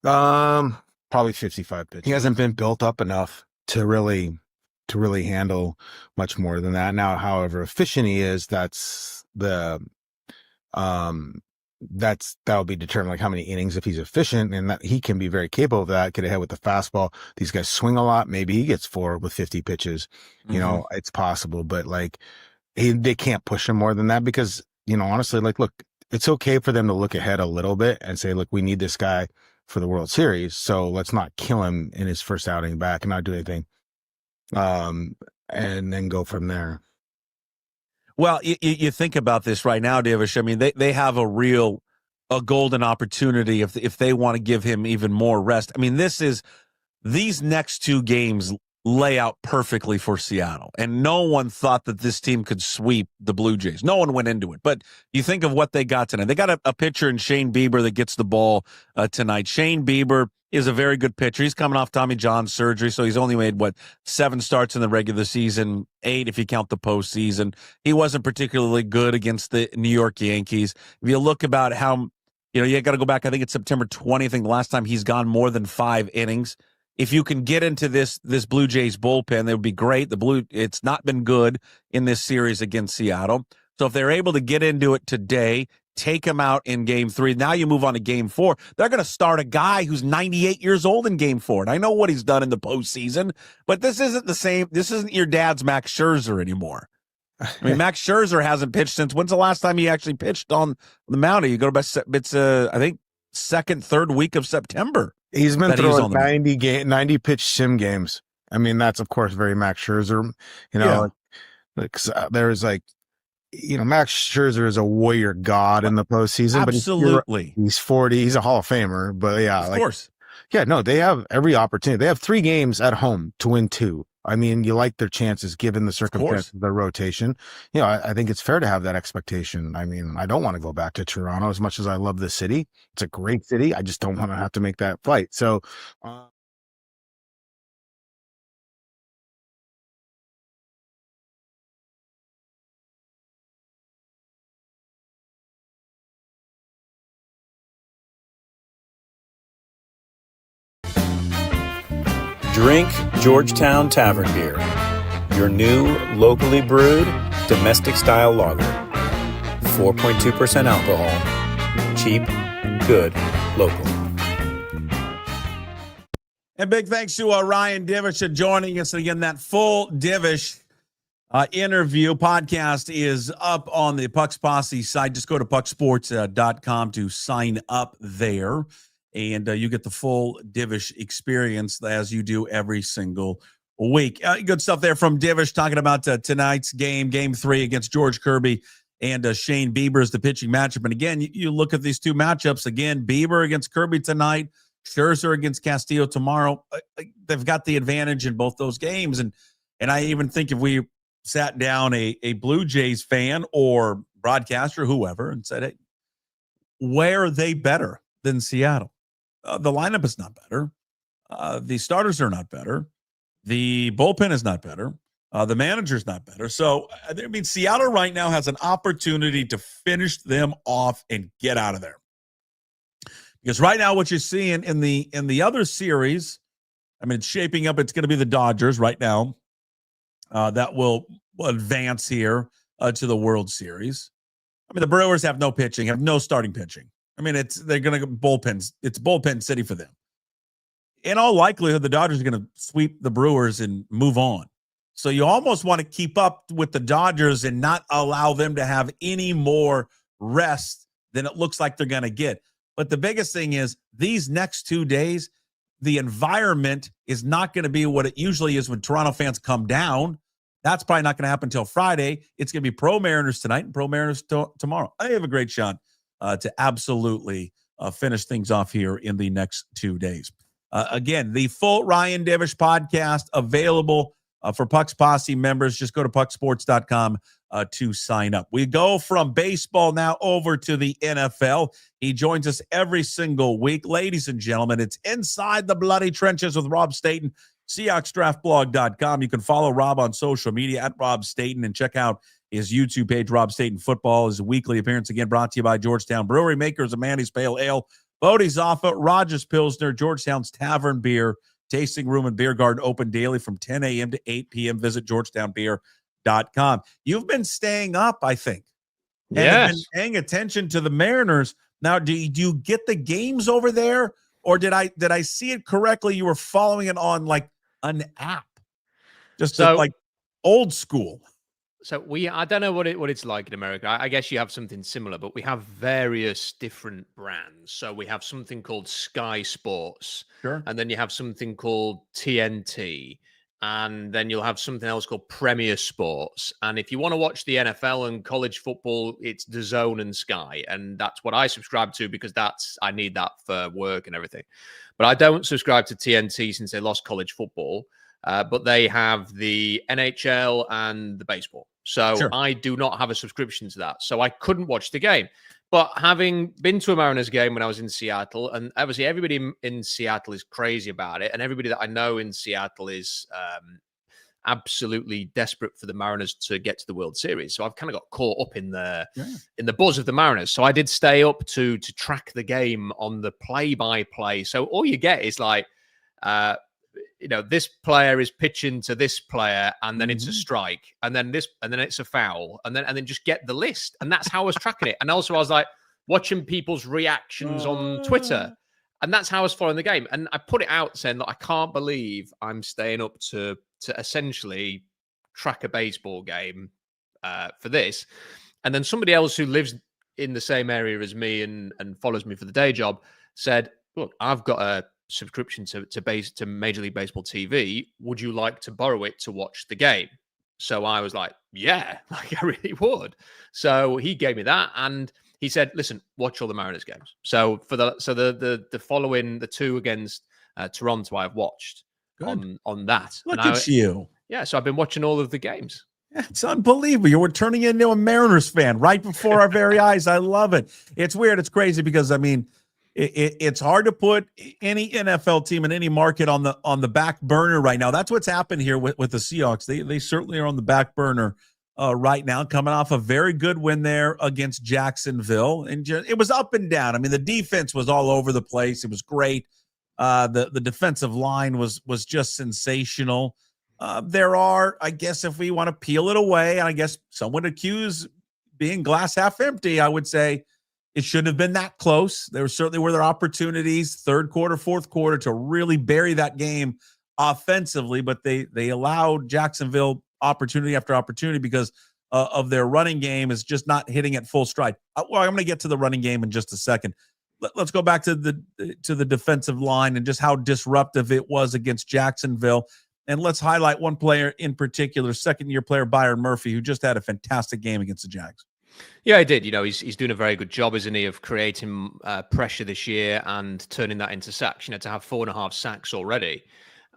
Probably 55 pitches. He hasn't been built up enough to really handle much more than that. Now, however efficient he is, that'll be determined, how many innings, if he's efficient, and that he can be very capable of that. Get ahead with the fastball. These guys swing a lot. Maybe he gets 4 with 50 pitches. It's possible, but they can't push him more than that, because honestly, look, it's okay for them to look ahead a little bit and say, look, we need this guy for the World Series, so let's not kill him in his first outing back and not do anything, and then go from there.
Well, you think about this right now, Divish. I mean, they have a golden opportunity if they want to give him even more rest. I mean, these next 2 games lay out perfectly for Seattle, and no one thought that this team could sweep the Blue Jays. No one went into it, but you think of what they got tonight. They got a pitcher in Shane Bieber that gets the ball tonight. Shane Bieber is a very good pitcher. He's coming off Tommy John surgery, so he's only made 7 starts in the regular season, 8 if you count the postseason. He wasn't particularly good against the New York Yankees. If you look about how, you got to go back, I think it's September 20th, I think the last time he's gone more than 5 innings. If you can get into this Blue Jays bullpen, that would be great. It's not been good in this series against Seattle. So if they're able to get into it today, take him out in Game 3. Now you move on to Game 4. They're going to start a guy who's 98 years old in Game 4. And I know what he's done in the postseason, but this isn't the same. This isn't your dad's Max Scherzer anymore. I mean, Max Scherzer hasn't pitched since, when's the last time he actually pitched on the mound? You go to, it's I think, 2nd, 3rd week of September.
He's been throwing 90 pitch sim games. I mean, that's of course very Max Scherzer. There's Max Scherzer is a warrior god in the postseason.
Absolutely,
but he's 40. He's a Hall of Famer. But yeah,
of course.
Yeah, no, they have every opportunity. They have 3 games at home to win 2. I mean, you like their chances given the circumstances of their rotation. I think it's fair to have that expectation. I mean, I don't want to go back to Toronto as much as I love the city. It's a great city. I just don't want to have to make that flight. So,
Drink Georgetown Tavern Beer, your new locally brewed domestic-style lager. 4.2% alcohol. Cheap, good, local.
And big thanks to Ryan Divish for joining us. And again, that full Divish interview podcast is up on the Puck's Posse site. Just go to pucksports.com to sign up there. And you get the full Divish experience as you do every single week. Good stuff there from Divish talking about tonight's game, Game 3 against George Kirby and Shane Bieber is the pitching matchup. And again, you look at these 2 matchups. Again, Bieber against Kirby tonight. Scherzer against Castillo tomorrow. They've got the advantage in both those games. And I even think if we sat down a Blue Jays fan or broadcaster, whoever, and said, hey, where are they better than Seattle? The lineup is not better. The starters are not better. The bullpen is not better. The manager's not better. So, I mean, Seattle right now has an opportunity to finish them off and get out of there. Because right now what you're seeing in the other series, I mean, it's shaping up. It's going to be the Dodgers right now that will advance here to the World Series. I mean, the Brewers have no pitching, have no starting pitching. I mean, they're going to go bullpens. It's bullpen city for them. In all likelihood, the Dodgers are going to sweep the Brewers and move on. So you almost want to keep up with the Dodgers and not allow them to have any more rest than it looks like they're going to get. But the biggest thing is these next 2 days, the environment is not going to be what it usually is when Toronto fans come down. That's probably not going to happen until Friday. It's going to be pro Mariners tonight and pro Mariners tomorrow. I have a great shot to absolutely finish things off here in the next 2 days. Again, the full Ryan Divish podcast available for Puck's Posse members. Just go to pucksports.com to sign up. We go from baseball now over to the NFL. He joins us every single week. Ladies and gentlemen, it's Inside the Bloody Trenches with Rob Staton, SeahawksDraftBlog.com. You can follow Rob on social media at Rob Staton and check out his YouTube page, Rob Staton Football. His weekly appearance, again, brought to you by Georgetown Brewery, makers of Manny's Pale Ale, Bodie's Offa, Rogers Pilsner, Georgetown's Tavern Beer, tasting room and beer garden open daily from 10 a.m. to 8 p.m. Visit georgetownbeer.com. You've been staying up, I think. And have been paying attention to the Mariners. Now, do you get the games over there? Or did I see it correctly? You were following it on like an app. Just like old school.
So I don't know what it's like in America. I guess you have something similar, but we have various different brands. So we have something called Sky Sports,
sure,
and then you have something called TNT, and then you'll have something else called Premier Sports. And if you want to watch the NFL and college football, it's DAZN and Sky, and that's what I subscribe to because I need that for work and everything. But I don't subscribe to TNT since they lost college football. But they have the NHL and the baseball. So sure, I do not have a subscription to that. So I couldn't watch the game. But having been to a Mariners game when I was in Seattle, and obviously everybody in Seattle is crazy about it, and everybody that I know in Seattle is absolutely desperate for the Mariners to get to the World Series. So I've kind of got caught up in the buzz of the Mariners. So I did stay up to track the game on the play-by-play. So all you get is like, this player is pitching to this player, and then it's a strike, and then it's a foul, and then just get the list. And that's how I was tracking it. And also I was like watching people's reactions on Twitter, and that's how I was following the game. And I put it out saying that I can't believe I'm staying up to essentially track a baseball game for this. And then somebody else who lives in the same area as me and follows me for the day job said, look, I've got a subscription to Major League Baseball TV. Would you like to borrow it to watch the game? So I was like, yeah, like I really would. So he gave me that, and he said, listen, watch all the Mariners games. So for the following, the two against Toronto, I've watched on that.
Look at you.
Yeah, so I've been watching all of the games.
It's unbelievable. You were turning into a Mariners fan right before our very eyes. I love it. It's weird. It's crazy because, I mean, it's hard to put any NFL team in any market on the back burner right now. That's what's happened here with the Seahawks. They certainly are on the back burner right now, coming off a very good win there against Jacksonville. And it was up and down. I mean, the defense was all over the place. It was great. The defensive line was just sensational. There are, I guess, if we want to peel it away, and I guess some would accuse being glass half empty, I would say, it shouldn't have been that close. There certainly were opportunities, third quarter, fourth quarter, to really bury that game offensively, but they allowed Jacksonville opportunity after opportunity because of their running game is just not hitting at full stride. Well, I'm going to get to the running game in just a second. Let's go back to the defensive line and just how disruptive it was against Jacksonville. And let's highlight one player in particular, second-year player Byron Murphy, who just had a fantastic game against the Jags.
Yeah, he did. He's doing a very good job, isn't he, of creating pressure this year and turning that into sacks. To have 4.5 sacks already,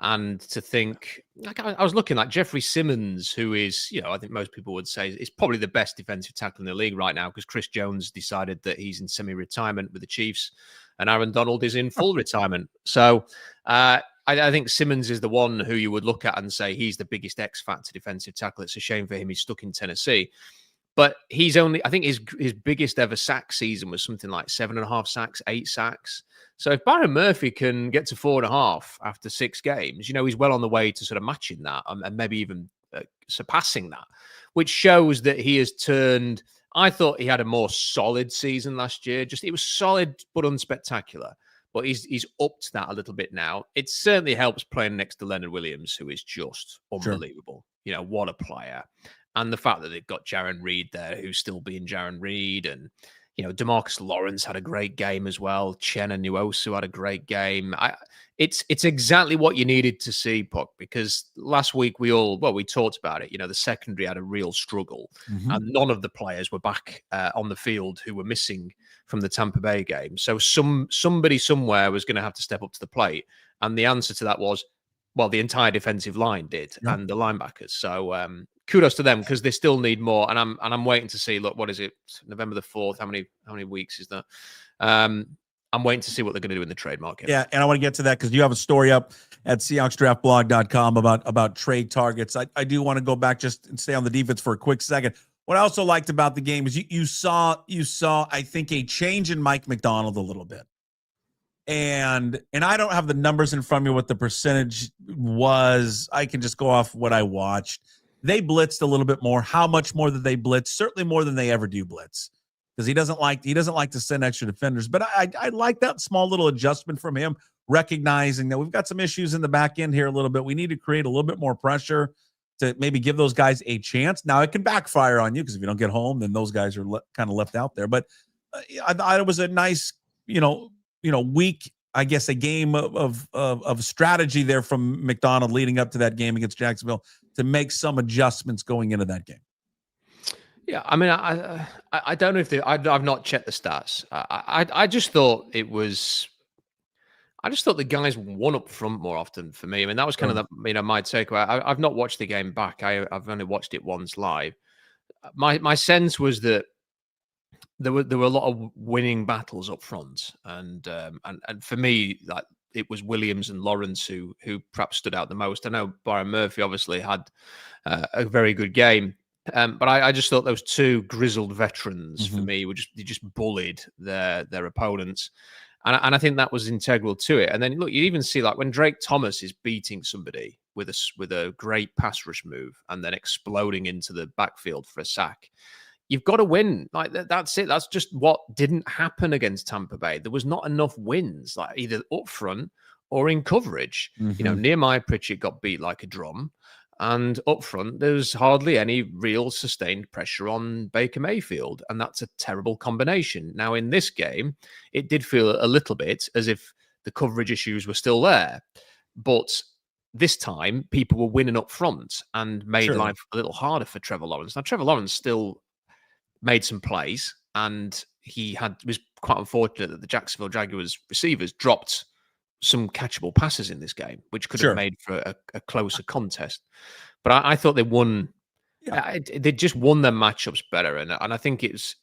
and to think, like I was looking at Jeffrey Simmons, who is, I think most people would say is probably the best defensive tackle in the league right now, because Chris Jones decided that he's in semi-retirement with the Chiefs, and Aaron Donald is in full retirement. So I think Simmons is the one who you would look at and say he's the biggest X factor defensive tackle. It's a shame for him he's stuck in Tennessee. But I think his biggest ever sack season was something like 7.5 sacks, 8 sacks. So if Byron Murphy can get to 4.5 after 6 games, he's well on the way to sort of matching that and maybe even surpassing that, which shows that he has turned. I thought he had a more solid season last year. It was solid but unspectacular. But he's upped that a little bit now. It certainly helps playing next to Leonard Williams, who is just unbelievable. Sure. What a player. And the fact that they've got Jaron Reed there, who's still being Jaron Reed. And, DeMarcus Lawrence had a great game as well. Chenna Nwosu had a great game. It's exactly what you needed to see, Puck, because last week we talked about it. The secondary had a real struggle. Mm-hmm. And none of the players were back on the field who were missing from the Tampa Bay game. So somebody somewhere was going to have to step up to the plate. And the answer to that was, well, the entire defensive line did, and the linebackers. So kudos to them, because they still need more. And I'm waiting to see. Look, what is it? November the 4th. How many weeks is that? I'm waiting to see what they're going to do in the trade market.
Yeah, and I want to get to that because you have a story up at SeahawksDraftBlog.com about trade targets. I do want to go back just and stay on the defense for a quick second. What I also liked about the game is you saw I think a change in Mike McDonald a little bit. And I don't have the numbers in front of me what the percentage was. I can just go off what I watched. They blitzed a little bit more. How much more did they blitz? Certainly more than they ever do blitz, because he doesn't like to send extra defenders. But I like that small little adjustment from him, recognizing that we've got some issues in the back end here a little bit. We need to create a little bit more pressure to maybe give those guys a chance. Now it can backfire on you, because if you don't get home, then those guys are kind of left out there. But I thought it was a nice, week, I guess, a game of strategy there from McDonald leading up to that game against Jacksonville to make some adjustments going into that game.
Yeah, I mean, I don't know if I've not checked the stats. I just thought it was. I just thought the guys won up front more often for me. I mean, that was kind of my takeaway. I've not watched the game back. I've only watched it once live. My sense was that there were a lot of winning battles up front, and for me, like, it was Williams and Lawrence who perhaps stood out the most. I know Byron Murphy obviously had a very good game, but I just thought those two grizzled veterans for me they just bullied their opponents, and I think that was integral to it. And then look, you even see, like, when Drake Thomas is beating somebody with a great pass rush move and then exploding into the backfield for a sack. You've got to win. Like, that's it. That's just what didn't happen against Tampa Bay. There was not enough wins, like either up front or in coverage. Nehemiah Pritchett got beat like a drum, and up front there was hardly any real sustained pressure on Baker Mayfield, and that's a terrible combination. Now, in this game, it did feel a little bit as if the coverage issues were still there, but this time people were winning up front and made life a little harder for Trevor Lawrence. Now, Trevor Lawrence still made some plays, and was quite unfortunate that the Jacksonville Jaguars receivers dropped some catchable passes in this game, which could have made for a closer contest. But I thought they won. Yeah. They just won their matchups better, and I think it's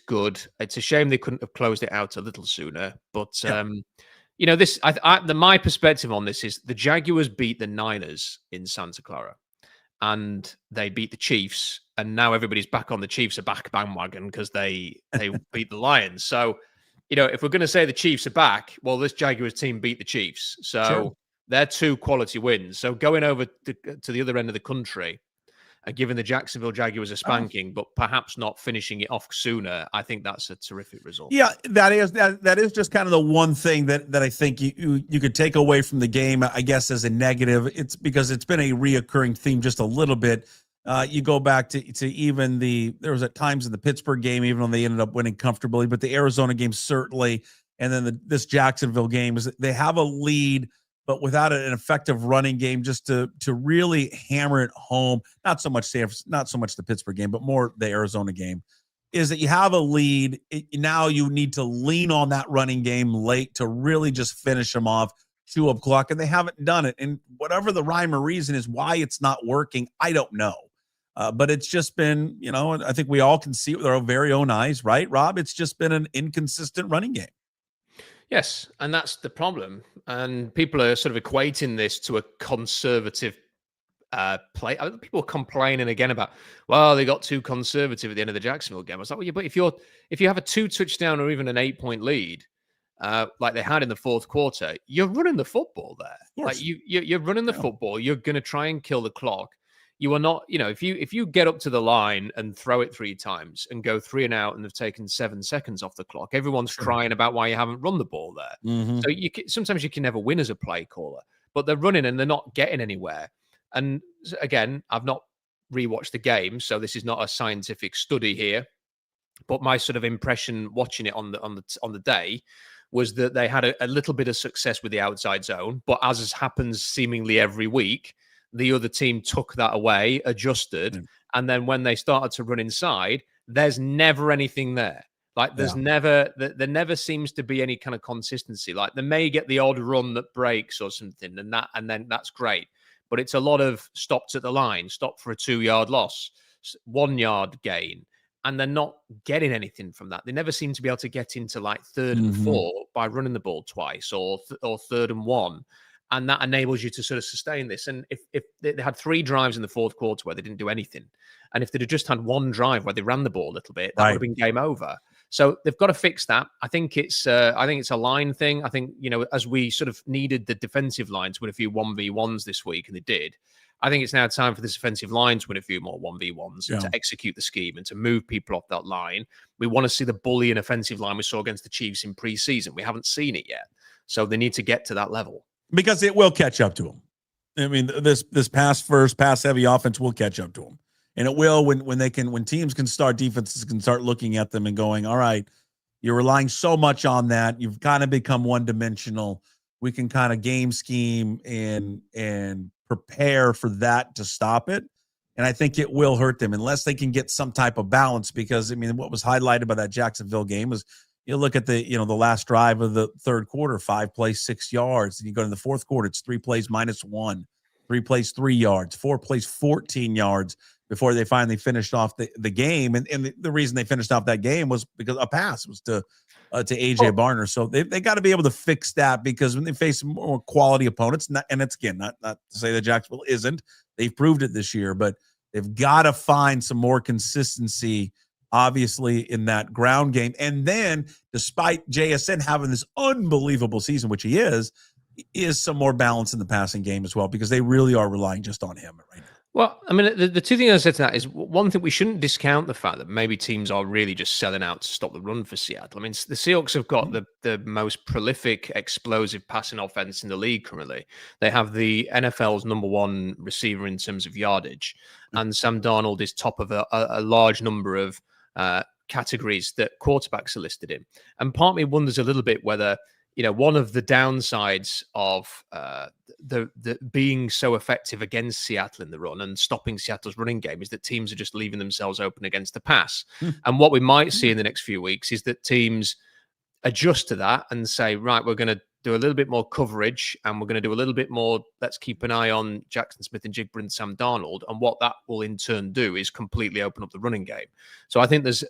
good. It's a shame they couldn't have closed it out a little sooner. But my perspective on this is the Jaguars beat the Niners in Santa Clara, and they beat the Chiefs, and now everybody's back on the Chiefs are back bandwagon because they beat the Lions. So, if we're going to say the Chiefs are back, well, this Jaguars team beat the Chiefs. So they're 2 quality wins. So going over to the other end of the country and giving the Jacksonville Jaguars a spanking, but perhaps not finishing it off sooner, I think that's a terrific result. Yeah,
that is just kind of the one thing that I think you could take away from the game, I guess, as a negative. It's because it's been a reoccurring theme just a little bit. You go back to even there was at times in the Pittsburgh game, even though they ended up winning comfortably, but the Arizona game certainly, and then this Jacksonville game, is they have a lead, but without an effective running game just to really hammer it home. Not so much the Pittsburgh game, but more the Arizona game. is that you have a lead. Now you need to lean on that running game late to really just finish them off, chew up clock, and they haven't done it. And whatever the rhyme or reason is why it's not working, I don't know. But it's just been, I think we all can see it with our very own eyes, right, Rob? It's just been an inconsistent running game.
Yes, and that's the problem. And people are sort of equating this to a conservative play. People are complaining again about, well, they got too conservative at the end of the Jacksonville game. I was like, well, but if you have a 2-touchdown or even an 8-point lead, like they had in the fourth quarter, you're running the football there. Like you're running the football. You're going to try and kill the clock. You are not, if you get up to the line and throw it 3 times and go 3 and out and have taken 7 seconds off the clock, everyone's crying about why you haven't run the ball there.
Mm-hmm.
So sometimes you can never win as a play caller, but they're running and they're not getting anywhere. And again, I've not rewatched the game, so this is not a scientific study here. But my sort of impression watching it on the day was that they had a little bit of success with the outside zone, but as happens seemingly every week, the other team took that away, adjusted, and then when they started to run inside, there's never anything there. Like there never seems to be any kind of consistency. Like they may get the odd run that breaks or something, and then that's great. But it's a lot of stops at the line, stop for a 2-yard loss, 1-yard gain, and they're not getting anything from that. They never seem to be able to get into like 3rd and 4 by running the ball twice or 3rd and 1. And that enables you to sort of sustain this. And if they had 3 drives in the fourth quarter where they didn't do anything, and if they'd have just had 1 drive where they ran the ball a little bit, that would have been game over. So they've got to fix that. I think it's a line thing. I think, as we sort of needed the defensive line to win a few 1v1s this week, and they did, I think it's now time for this offensive line to win a few more 1v1s and to execute the scheme and to move people off that line. We want to see the bullying offensive line we saw against the Chiefs in preseason. We haven't seen it yet. So they need to get to that level.
Because it will catch up to them. I mean, this pass heavy offense will catch up to them, and it will when teams can start, defenses can start looking at them and going, all right, you're relying so much on that, you've kind of become one dimensional. We can kind of game scheme and prepare for that to stop it, and I think it will hurt them unless they can get some type of balance. Because I mean, what was highlighted by that Jacksonville game was, you look at the last drive of the third quarter, 5 plays, 6 yards. And you go to the fourth quarter, it's 3 plays -1, 3 plays, 3 yards, 4 plays, 14 yards before they finally finished off the game. And the reason they finished off that game was because a pass was to A.J. Barner. So they got to be able to fix that, because when they face more quality opponents, not to say that Jacksonville isn't, they've proved it this year, but they've got to find some more consistency, obviously, in that ground game. And then, despite JSN having this unbelievable season, which he is some more balance in the passing game as well, because they really are relying just on him right now.
Well, I mean, the two things I said to that is, one thing, we shouldn't discount the fact that maybe teams are really just selling out to stop the run for Seattle. I mean, the Seahawks have got the most prolific, explosive passing offense in the league currently. They have the NFL's #1 receiver in terms of yardage, and Sam Darnold is top of a large number of categories that quarterbacks are listed in. And part of me wonders a little bit whether, one of the downsides of the being so effective against Seattle in the run and stopping Seattle's running game is that teams are just leaving themselves open against the pass. And what we might see in the next few weeks is that teams adjust to that and say, right, we're going to do a little bit more coverage, and we're going to do a little bit more, let's keep an eye on Jackson Smith-Njigba and Sam Darnold. And what that will in turn do is completely open up the running game. So I think there's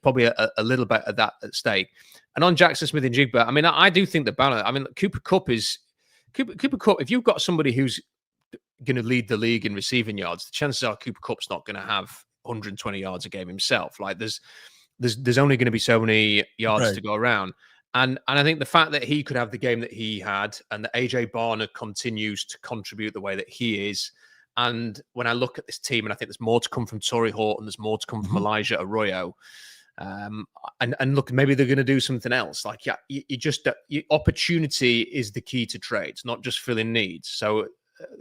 probably a little bit of that at stake. And on Jackson Smith-Njigba, I mean, I do think the balance, I mean, Cooper Kupp, if you've got somebody who's going to lead the league in receiving yards, the chances are Cooper Kupp's not going to have 120 yards a game himself. Like there's only going to be so many yards to go around. And I think the fact that he could have the game that he had, and that A.J. Barner continues to contribute the way that he is, and when I look at this team, and I think there's more to come from Torrey Horton, there's more to come from Elijah Arroyo, and look, maybe they're going to do something else. Like, opportunity is the key to trades, not just filling needs. So,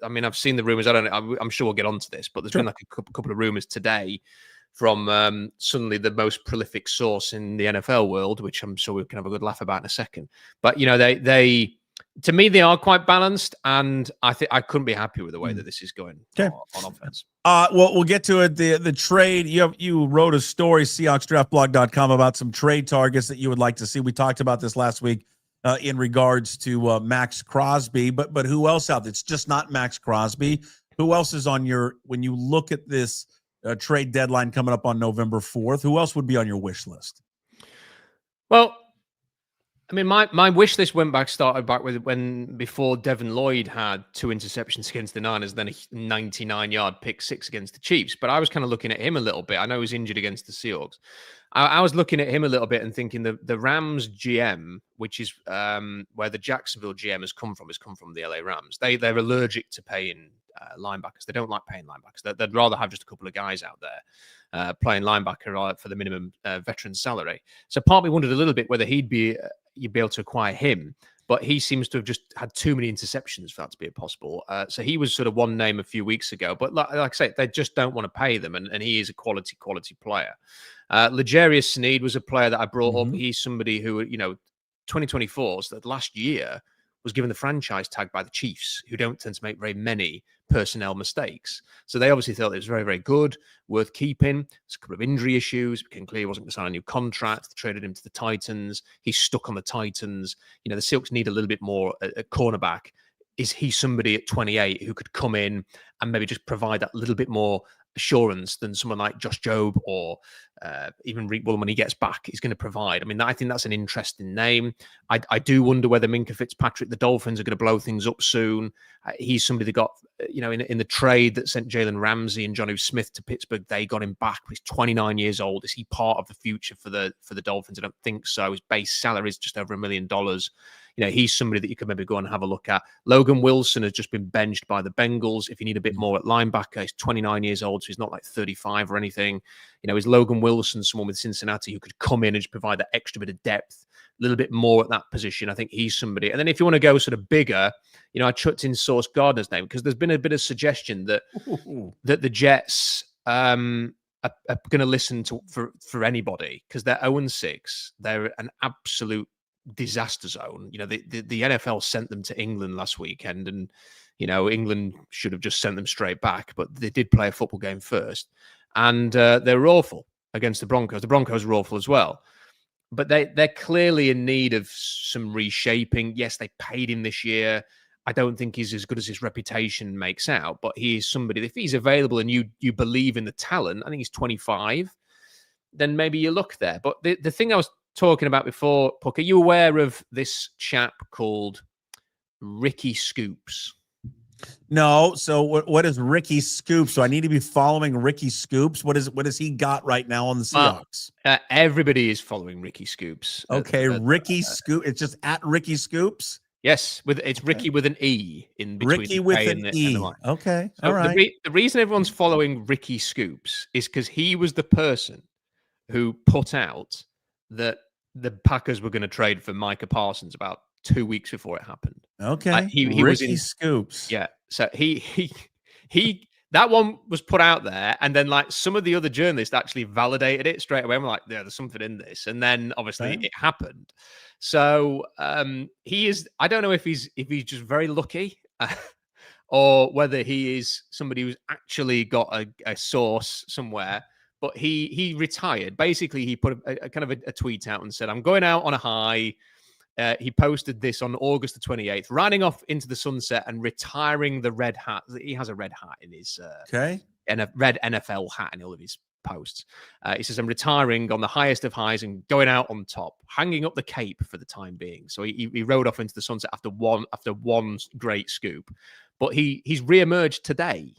I mean, I've seen the rumors. I'm sure we'll get onto this, but there's been like a couple of rumors today from suddenly the most prolific source in the NFL world, which I'm sure we can have a good laugh about in a second. But, they To me, they are quite balanced, and I think I couldn't be happier with the way that this is going on offense.
Well, we'll get to it. The trade, you wrote a story, SeahawksDraftBlog.com, about some trade targets that you would like to see. We talked about this last week in regards to Max Crosby, but who else out there? It's just not Max Crosby. Who else is on when you look at this trade deadline coming up on November 4th, who else would be on your wish list?
Well, I mean, my wish list started back with before Devin Lloyd had 2 interceptions against the Niners, then a 99-yard pick 6 against the Chiefs. But I was kind of looking at him a little bit. I know he was injured against the Seahawks. I was looking at him a little bit and thinking the Rams GM, which is where the Jacksonville GM has come from the LA Rams. They're allergic to paying linebackers. They don't like paying linebackers. They'd rather have just a couple of guys out there playing linebacker for the minimum veteran salary. So part of me wondered a little bit whether you'd be able to acquire him, but he seems to have just had too many interceptions for that to be possible. So he was sort of one name a few weeks ago, but like I say, they just don't want to pay them, and he is a quality player. L'Jarius Sneed was a player that I brought up. He's somebody who, 2024, so that last year, was given the franchise tag by the Chiefs, who don't tend to make very many personnel mistakes. So they obviously thought it was very, very good, worth keeping. There's a couple of injury issues. It became clear he wasn't going to sign a new contract. They traded him to the Titans. He's stuck on the Titans. The Seahawks need a little bit more at cornerback. Is he somebody at 28 who could come in and maybe just provide that little bit more assurance than someone like Josh Jobe or even Reek Woolen when he gets back is going to provide? I mean, I think that's an interesting name. I do wonder whether Minkah Fitzpatrick, the Dolphins, are going to blow things up soon. He's somebody that got, in the trade that sent Jalen Ramsey and Jonnu Smith to Pittsburgh, they got him back. He's 29 years old. Is he part of the future for the Dolphins? I don't think so. His base salary is just over $1 million. He's somebody that you could maybe go and have a look at. Logan Wilson has just been benched by the Bengals. If you need a bit more at linebacker, he's 29 years old, so he's not like 35 or anything. Is Logan Wilson someone with Cincinnati who could come in and just provide that extra bit of depth, a little bit more at that position? I think he's somebody. And then if you want to go sort of bigger, I chucked in Sauce Gardner's name because there's been a bit of suggestion that the Jets are going to listen for anybody because they're 0-6. They're an absolute disaster zone. The NFL sent them to England last weekend, and England should have just sent them straight back, but they did play a football game first, and they were awful against the Broncos. The Broncos were awful as well, but they're clearly in need of some reshaping. Yes, they paid him this year. I don't think he's as good as his reputation makes out, but he is somebody, if he's available and you believe in the talent, I think he's 25, then maybe you look there. But the thing I was talking about before, Puck, are you aware of this chap called Ricky Scoops?
No. So what is Ricky Scoops? So I need to be following Ricky Scoops. What has he got right now on the Seahawks?
Everybody is following Ricky Scoops.
Okay, Ricky Scoops. It's just at Ricky Scoops.
Yes, it's Ricky with an E in between.
Ricky with an E. Okay, all right.
The reason everyone's following Ricky Scoops is because he was the person who put out that the Packers were going to trade for Micah Parsons about 2 weeks before it happened.
Okay,
he
Ricky
was in
Scoops.
Yeah, so he that one was put out there, and then like some of the other journalists actually validated it straight away. I'm like, yeah, there's something in this, and then obviously it happened. So he is. I don't know if he's just very lucky, or whether he is somebody who's actually got a source somewhere. But he retired. Basically, he put a kind of a tweet out and said, "I'm going out on a high." He posted this on August the 28th, riding off into the sunset and retiring the red hat. He has a red hat in his and a red NFL hat in all of his posts. He says, "I'm retiring on the highest of highs and going out on top, hanging up the cape for the time being." So he rode off into the sunset after one great scoop, but he's reemerged today,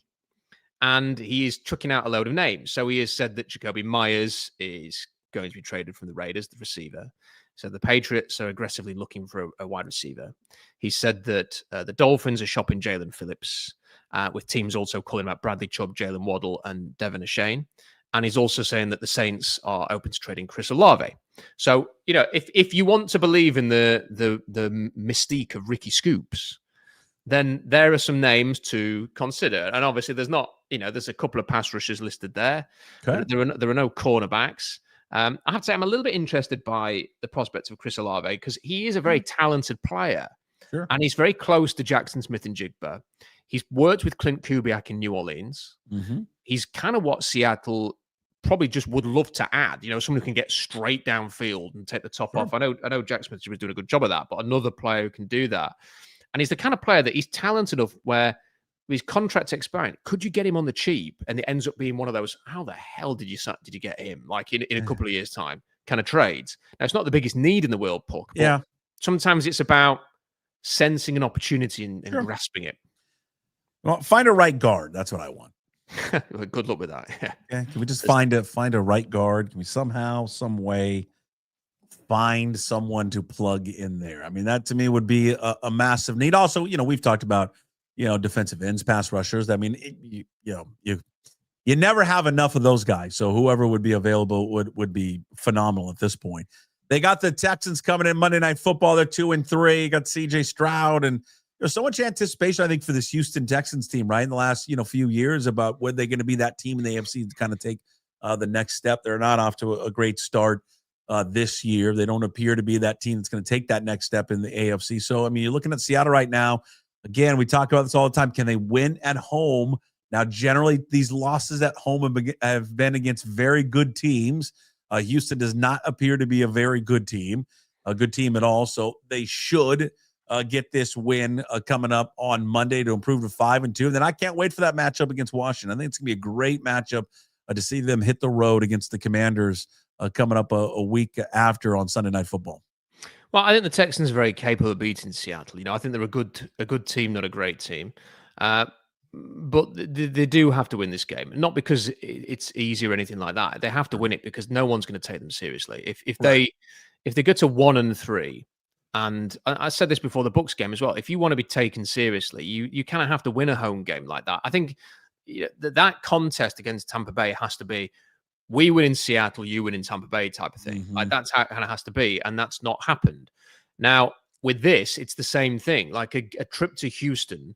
and he is chucking out a load of names. So he has said that Jacoby Myers is going to be traded from the Raiders, the receiver. So the Patriots are aggressively looking for a wide receiver. He said that the Dolphins are shopping Jalen Phillips, with teams also calling about Bradley Chubb, Jalen Waddle, and Devin Achane. And he's also saying that the Saints are open to trading Chris Olave. So, if you want to believe in the mystique of Ricky Scoops, then there are some names to consider. And obviously there's not, there's a couple of pass rushers listed there. Okay. There are no cornerbacks. I have to say I'm a little bit interested by the prospects of Chris Olave because he is a very talented player.
Sure.
And he's very close to Jackson Smith and Jigba. He's worked with Clint Kubiak in New Orleans.
Mm-hmm.
He's kind of what Seattle probably just would love to add. Someone who can get straight downfield and take the top off. I know Jack Smith was doing a good job of that, but another player who can do that. And he's the kind of player that he's talented enough where his contract's expiring. Could you get him on the cheap? And it ends up being one of those, how the hell did you get him? Like in a couple of years' time kind of trades. Now, it's not the biggest need in the world, Puck. But sometimes it's about sensing an opportunity and grasping it.
Well, find a right guard. That's what I want.
Good luck with that.
Yeah. Can we just find a right guard? Can we somehow, some way find someone to plug in there? I mean, that to me would be a massive need. Also, we've talked about, defensive ends, pass rushers. I mean, you never have enough of those guys. So whoever would be available would be phenomenal at this point. They got the Texans coming in Monday Night Football. They're 2-3. You got CJ Stroud, and there's so much anticipation, I think, for this Houston Texans team, right? In the last, few years about when they're going to be that team in the AFC to kind of take the next step. They're not off to a great start this year. They don't appear to be that team that's going to take that next step in the AFC. So, I mean, you're looking at Seattle right now. Again, we talk about this all the time. Can they win at home? Now, generally, these losses at home have been against very good teams. Houston does not appear to be a very good team at all. So they should get this win coming up on Monday to improve to 5-2. And then I can't wait for that matchup against Washington. I think it's going to be a great matchup to see them hit the road against the Commanders coming up a week after on Sunday Night Football.
Well, I think the Texans are very capable of beating Seattle. I think they're a good team, not a great team. But they do have to win this game, not because it's easy or anything like that. They have to win it because no one's going to take them seriously. If they get to 1-3, and I said this before the Bucs game as well, if you want to be taken seriously, you kind of have to win a home game like that. I think that contest against Tampa Bay has to be, we win in Seattle, you win in Tampa Bay type of thing. Like that's how it kind of has to be, and that's not happened. Now with this, it's the same thing. Like a trip to Houston,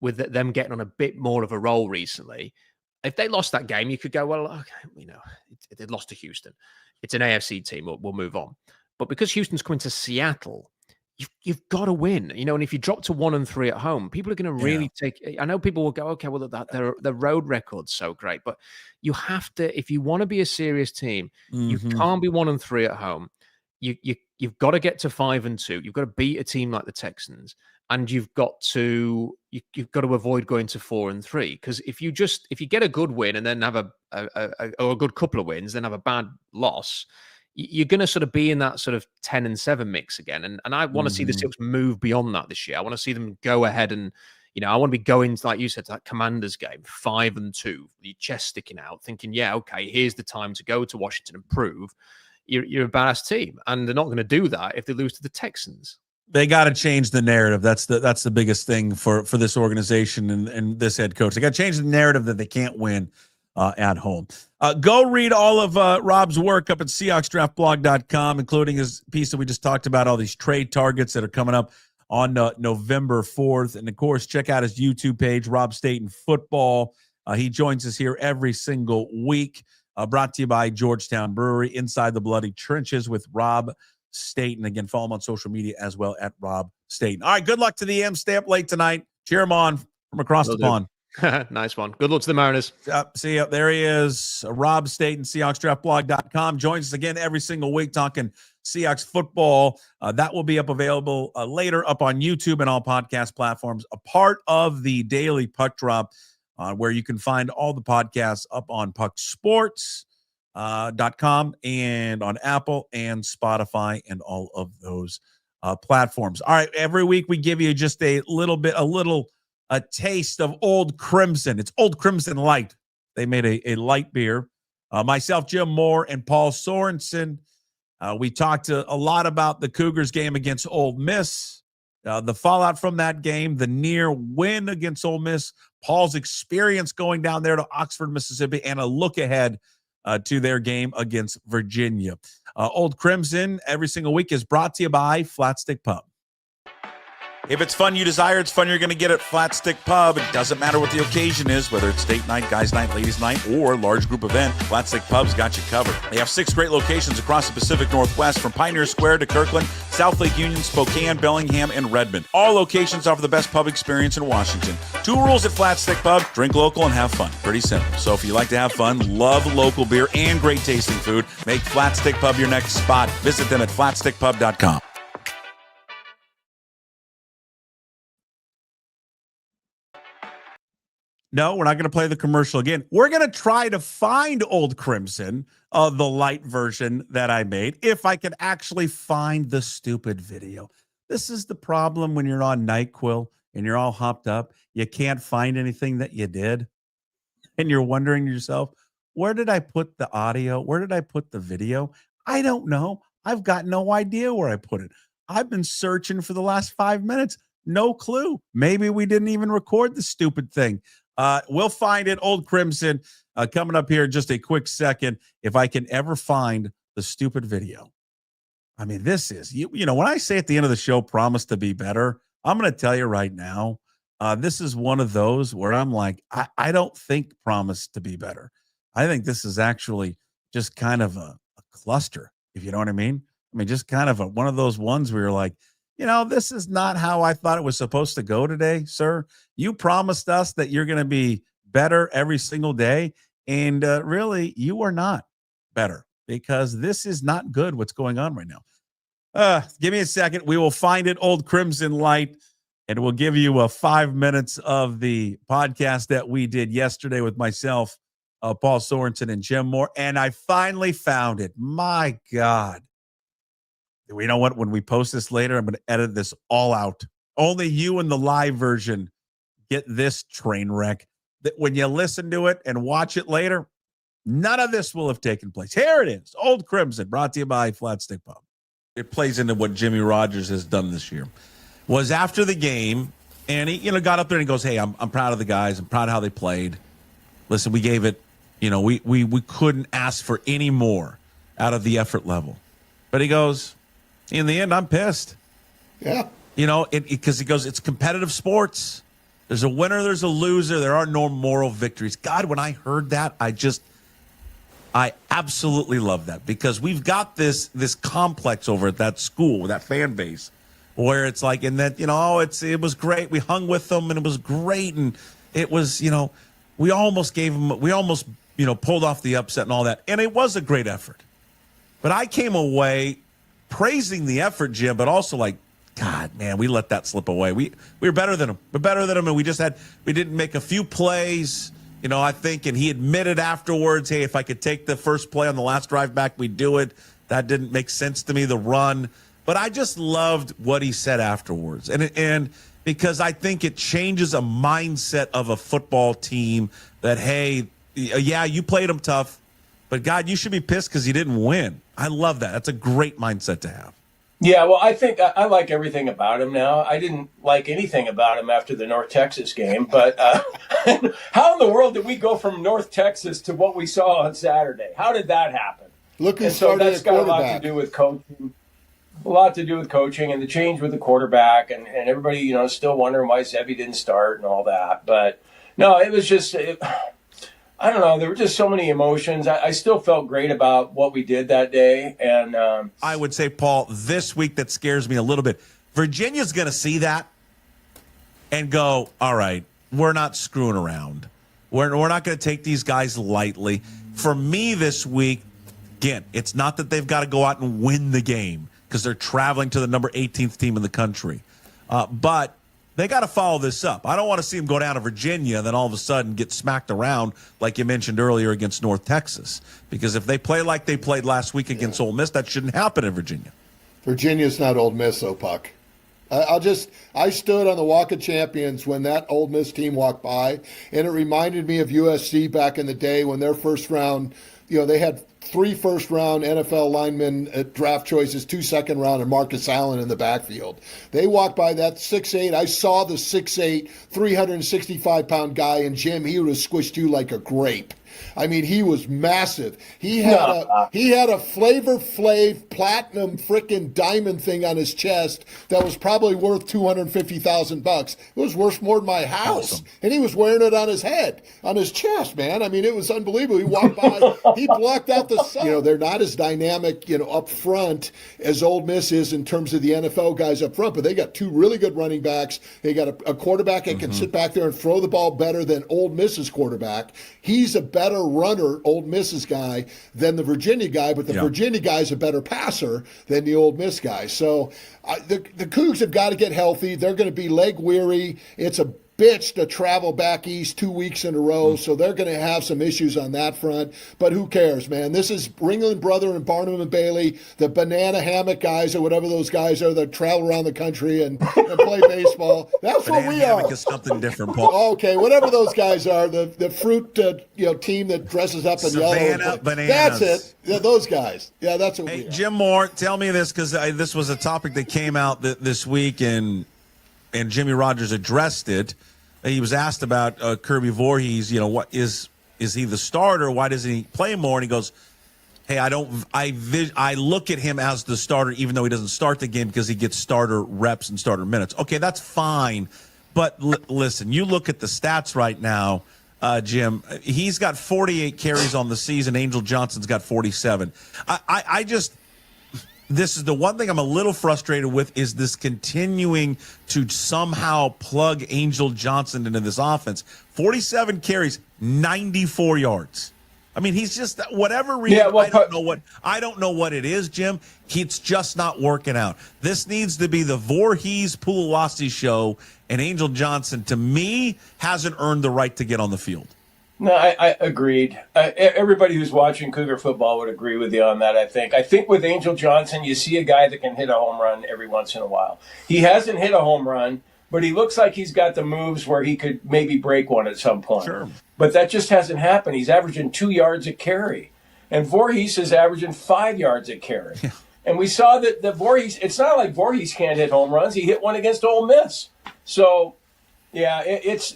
with them getting on a bit more of a roll recently. If they lost that game, you could go, well, okay, they lost to Houston. It's an AFC team. We'll move on. But because Houston's coming to Seattle, you've got to win. And if you drop to 1-3 at home, people are going to really take. I know people will go, okay, well, their road record's so great, but you have to. If you want to be a serious team, you can't be 1-3 at home. You've got to get to 5-2. You've got to beat a team like the Texans. And you've got to avoid going to 4-3, because if you get a good win and then have a good couple of wins, then have a bad loss, you're going to sort of be in that sort of 10-7 mix again. And I want to see the Seahawks move beyond that this year. I want to see them go ahead and I want to be going, like you said, to that Commanders game, 5-2, your chest sticking out, thinking, yeah, okay, here's the time to go to Washington and prove you're a badass team. And they're not going to do that if they lose to the Texans.
They got to change the narrative. That's the biggest thing for this organization and this head coach. They got to change the narrative that they can't win at home. Go read all of Rob's work up at SeahawksDraftBlog.com, including his piece that we just talked about, all these trade targets that are coming up on November 4th. And, of course, check out his YouTube page, Rob Staton Football. He joins us here every single week. Brought to you by Georgetown Brewery, Inside the Bloody Trenches with Rob Staton. Again, follow him on social media as well at Rob Staton. All right, good luck to the M's. Stay up late tonight. Cheer him on from across the pond.
Nice one. Good luck to the Mariners.
See you. There he is. Rob Staton, SeahawksDraftBlog.com. Joins us again every single week talking Seahawks football. That will be available later up on YouTube and all podcast platforms. A part of the daily Puck Drop, where you can find all the podcasts up on PuckSports.com and on Apple and Spotify and all of those platforms. All right, every week we give you just a taste of Old Crimson. It's Old Crimson Light. They made a light beer. Myself, Jim Moore, and Paul Sorensen. We talked a lot about the Cougars game against Ole Miss, the fallout from that game, the near win against Ole Miss, Paul's experience going down there to Oxford, Mississippi, and a look ahead to their game against Virginia. Old Crimson every single week is brought to you by Flat Stick Pub. If it's fun you desire, it's fun you're going to get at Flat Stick Pub. It doesn't matter what the occasion is, whether it's date night, guys night, ladies night, or large group event, Flat Stick Pub's got you covered. They have 6 great locations across the Pacific Northwest, from Pioneer Square to Kirkland, South Lake Union, Spokane, Bellingham, and Redmond. All locations offer the best pub experience in Washington. 2 rules at Flat Stick Pub: drink local and have fun. Pretty simple. So if you like to have fun, love local beer, and great tasting food, make Flat Stick Pub your next spot. Visit them at flatstickpub.com. No, we're not going to play the commercial again. We're going to try to find Old Crimson, the light version that I made, if I can actually find the stupid video. This is the problem when you're on NyQuil and you're all hopped up. You can't find anything that you did. And you're wondering to yourself, where did I put the audio? Where did I put the video? I don't know. I've got no idea where I put it. I've been searching for the last 5 minutes. No clue. Maybe we didn't even record the stupid thing. We'll find it. Old Crimson coming up here in just a quick second. If I can ever find the stupid video. I mean, this is, you know, when I say at the end of the show, promise to be better, I'm going to tell you right now, this is one of those where I'm like, I don't think promise to be better. I think this is actually just kind of a cluster, if you know what I mean. I mean, just kind of one of those ones where you're like, you know, this is not how I thought it was supposed to go today, sir. You promised us that you're going to be better every single day. And really, you are not better, because this is not good what's going on right now. Give me a second. We will find it, Old Crimson Light, and we'll give you 5 minutes of the podcast that we did yesterday with myself, Paul Sorensen, and Jim Moore. And I finally found it. My God. You know what? When we post this later, I'm going to edit this all out. Only you in the live version get this train wreck. That when you listen to it and watch it later, none of this will have taken place. Here it is. Old Crimson, brought to you by Flat Stick Pub. It plays into what Jimmy Rogers has done this year. Was after the game, and he, you know, got up there and he goes, "Hey, I'm proud of the guys. I'm proud of how they played. Listen, we gave it, you know, we couldn't ask for any more out of the effort level." But he goes, in the end, I'm pissed. Yeah. You know, because he goes, it's competitive sports. There's a winner, there's a loser. There are no moral victories. God, when I heard that, I absolutely love that, because we've got this complex over at that school, that fan base, where it's like, and that, you know, it was great. We hung with them and it was great. And it was, you know, we almost, you know, pulled off the upset and all that. And it was a great effort. But I came away praising the effort, Jim, but also like, God, man, we let that slip away. We were better than them. We're better than them, and we didn't make a few plays, you know, I think, and he admitted afterwards, hey, if I could take the first play on the last drive back, we'd do it. That didn't make sense to me, the run. But I just loved what he said afterwards. And because I think it changes a mindset of a football team that, hey, yeah, you played them tough, but God, you should be pissed because you didn't win. I love that. That's a great mindset to have.
Yeah, well, I think I like everything about him now. I didn't like anything about him after the North Texas game, but how in the world did we go from North Texas to what we saw on Saturday? How did that happen?
And so
that's got a lot to do with coaching. A lot to do with coaching and the change with the quarterback, and everybody, you know, still wondering why Zevi didn't start and all that. But no, it was just, I don't know. There were just so many emotions. I still felt great about what we did that day. And
I would say, Paul, this week that scares me a little bit. Virginia's going to see that and go, all right, we're not screwing around. We're not going to take these guys lightly. For me this week, again, it's not that they've got to go out and win the game because they're traveling to the number 18th team in the country. But they got to follow this up. I don't want to see them go down to Virginia and then all of a sudden get smacked around like you mentioned earlier against North Texas. Because if they play like they played last week against Ole Miss, that shouldn't happen in Virginia.
Virginia's not Ole Miss, though, Puck. I stood on the Walk of Champions when that Ole Miss team walked by, and it reminded me of USC back in the day when their first round they had 3 first-round NFL linemen draft choices, 2 second-round, and Marcus Allen in the backfield. They walked by that 6'8". I saw the 6'8", 365-pound guy, and Jim, he would have squished you like a grape. I mean, he was massive. He had a Flavor Flav platinum frickin' diamond thing on his chest that was probably worth $250,000. It was worth more than my house. Awesome. And he was wearing it on his head, on his chest, man. I mean, it was unbelievable. He walked by, he blocked out the sun. They're not as dynamic, up front as Ole Miss is in terms of the NFL guys up front, but they got 2 really good running backs. They got a quarterback that can sit back there and throw the ball better than Ole Miss's quarterback. He's a better runner, Ole Miss's guy, than the Virginia guy, but the Virginia guy's a better passer than the Ole Miss guy. So the Cougs have got to get healthy. They're going to be leg weary. It's a bitch to travel back east 2 weeks in a row, so they're going to have some issues on that front. But who cares, man? This is Ringling Brother and Barnum and Bailey, the banana hammock guys or whatever those guys are that travel around the country and play baseball. That's what we are.
Hammock is something different, Paul.
Okay, whatever those guys are, the fruit team that dresses up in
Savannah
yellow.
Bananas.
That's it. Yeah, those guys. Yeah, that's what we are.
Jim Moore, tell me this, because this was a topic that came out this week, and Jimmy Rogers addressed it. He was asked about Kirby Voorhees. What is he the starter? Why doesn't he play more? And he goes, "Hey, I look at him as the starter, even though he doesn't start the game because he gets starter reps and starter minutes." Okay, that's fine, but listen, you look at the stats right now, Jim. He's got 48 carries on the season. Angel Johnson's got 47. This is the one thing I'm a little frustrated with, is this continuing to somehow plug Angel Johnson into this offense. 47 carries, 94 yards. I mean, he's just, whatever reason, I don't know what it is, Jim. It's just not working out. This needs to be the Voorhees Pulawasi show, and Angel Johnson, to me, hasn't earned the right to get on the field.
No, I agreed. Everybody who's watching Cougar football would agree with you on that, I think. I think with Angel Johnson, you see a guy that can hit a home run every once in a while. He hasn't hit a home run, but he looks like he's got the moves where he could maybe break one at some point.
Sure.
But that just hasn't happened. He's averaging 2 yards a carry. And Voorhees is averaging 5 yards a carry. Yeah. And we saw that Voorhees, it's not like Voorhees can't hit home runs. He hit one against Ole Miss. So, yeah, it's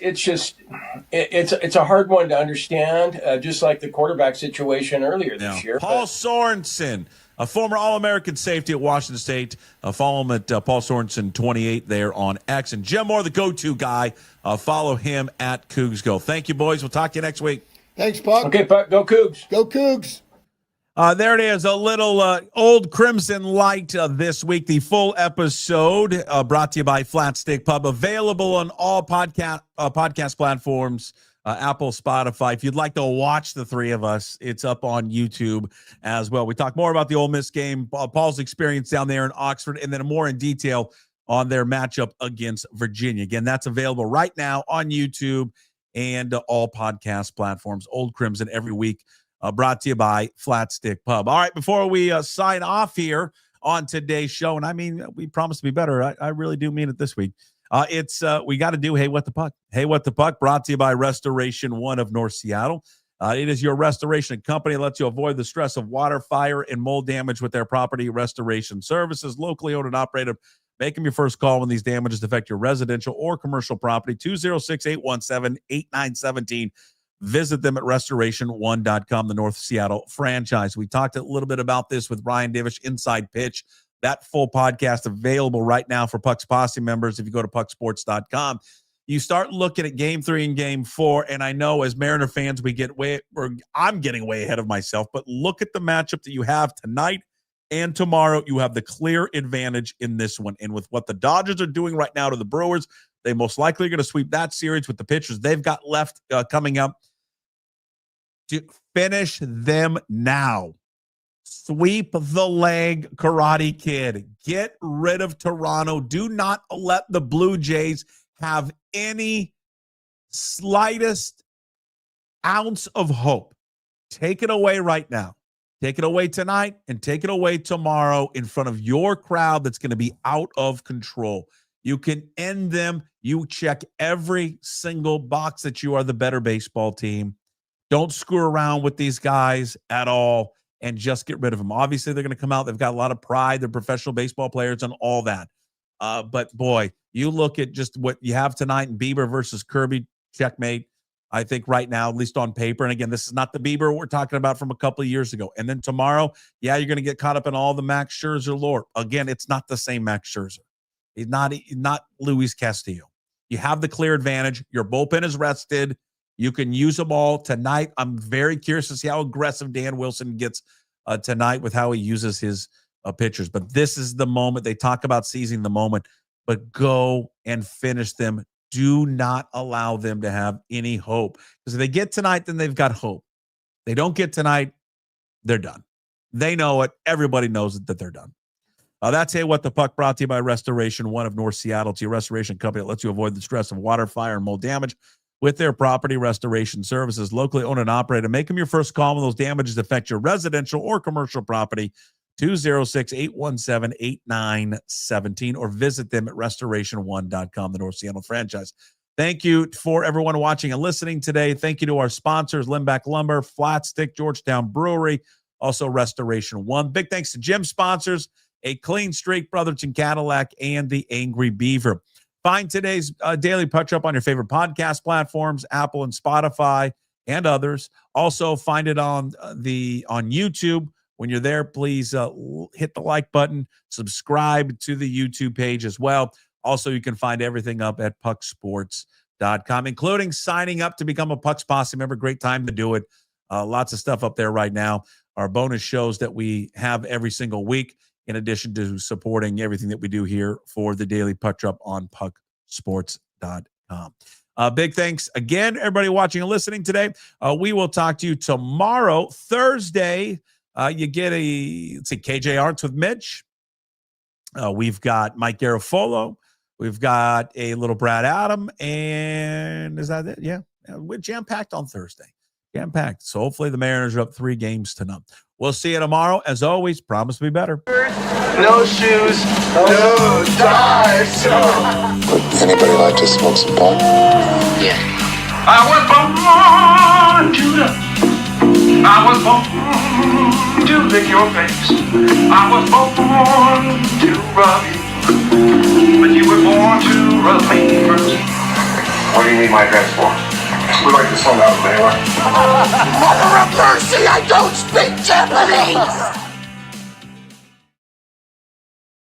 a hard one to understand, just like the quarterback situation earlier this year.
Paul Sorensen, a former All-American safety at Washington State. Follow him at Paul Sorensen 28 there on X. And Jim Moore, the go-to guy. Follow him at Cougs Go. Thank you, boys. We'll talk to you next week.
Thanks, Puck.
Okay, Puck. Go Cougs.
Go Cougs.
There it is, a little Old Crimson Light this week. The full episode brought to you by Flat Stick Pub, available on all podcast platforms, Apple, Spotify. If you'd like to watch the three of us, it's up on YouTube as well. We talk more about the Ole Miss game, Paul's experience down there in Oxford, and then more in detail on their matchup against Virginia. Again, that's available right now on YouTube and all podcast platforms. Old Crimson every week. Brought to you by Flat Stick Pub. All right, before we sign off here on today's show, and I mean, we promise to be better. I really do mean it this week. We got to do Hey What the Puck. Hey What the Puck, brought to you by Restoration One of North Seattle. It is your restoration company that lets you avoid the stress of water, fire, and mold damage with their property restoration services. Locally owned and operated. Make them your first call when these damages affect your residential or commercial property. 206-817-8917. Visit them at restoration1.com, the North Seattle franchise. We talked a little bit about this with Ryan Divish, Inside Pitch. That full podcast available right now for Puck's Posse members. If you go to pucksports.com, you start looking at Game 3 and Game 4. And I know as Mariner fans, I'm getting way ahead of myself. But look at the matchup that you have tonight and tomorrow. You have the clear advantage in this one. And with what the Dodgers are doing right now to the Brewers, they most likely are going to sweep that series with the pitchers they've got left coming up. To finish them now. Sweep the leg, Karate Kid. Get rid of Toronto. Do not let the Blue Jays have any slightest ounce of hope. Take it away right now. Take it away tonight and take it away tomorrow in front of your crowd that's going to be out of control. You can end them. You check every single box that you are the better baseball team. Don't screw around with these guys at all and just get rid of them. Obviously, they're going to come out. They've got a lot of pride. They're professional baseball players and all that. But, boy, you look at just what you have tonight in Bieber versus Kirby, checkmate, I think right now, at least on paper. And, again, this is not the Bieber we're talking about from a couple of years ago. And then tomorrow, yeah, you're going to get caught up in all the Max Scherzer lore. Again, it's not the same Max Scherzer. He's not Luis Castillo. You have the clear advantage. Your bullpen is rested. You can use them all tonight. I'm very curious to see how aggressive Dan Wilson gets tonight with how he uses his pitchers. But this is the moment. They talk about seizing the moment, but go and finish them. Do not allow them to have any hope. Because if they get tonight, then they've got hope. They don't get tonight, they're done. They know it. Everybody knows it, that they're done. That's Hey What the Puck, brought to you by Restoration One of North Seattle. It's your restoration company that lets you avoid the stress of water, fire, and mold damage with their property restoration services. Locally owned and operated. Make them your first call when those damages affect your residential or commercial property. 206-817-8917 or visit them at restoration1.com, the North Seattle franchise. Thank you for everyone watching and listening today. Thank you to our sponsors, Limback Lumber, Flat Stick, Georgetown Brewery, also Restoration One. Big thanks to gym sponsors, A Clean Streak, Brotherton Cadillac, and the Angry Beaver. Find today's Daily Punch Up on your favorite podcast platforms, Apple and Spotify, and others. Also, find it on YouTube. When you're there, please hit the like button, subscribe to the YouTube page as well. Also, you can find everything up at pucksports.com, including signing up to become a Pucks Posse member. Great time to do it. Lots of stuff up there right now. Our bonus shows that we have every single week, in addition to supporting everything that we do here for the Daily Punch Up on pucksports.com. Big thanks again, everybody watching and listening today. We will talk to you tomorrow, Thursday. You get KJ Arntz with Mitch. We've got Mike Garofolo. We've got a little Brad Adam. And is that it? Yeah. We're jam-packed on Thursday. Jam-packed. So hopefully the Mariners are up 3-0. We'll see you tomorrow. As always, promise to be better.
No shoes, no ties.
Would anybody like to smoke some pot?
Yeah. I was born to lick your face. I was born to rub you, but you were born to rub me first. What do you need my address for? We'd like to sell out, anyway. Mother of mercy, I don't speak Japanese!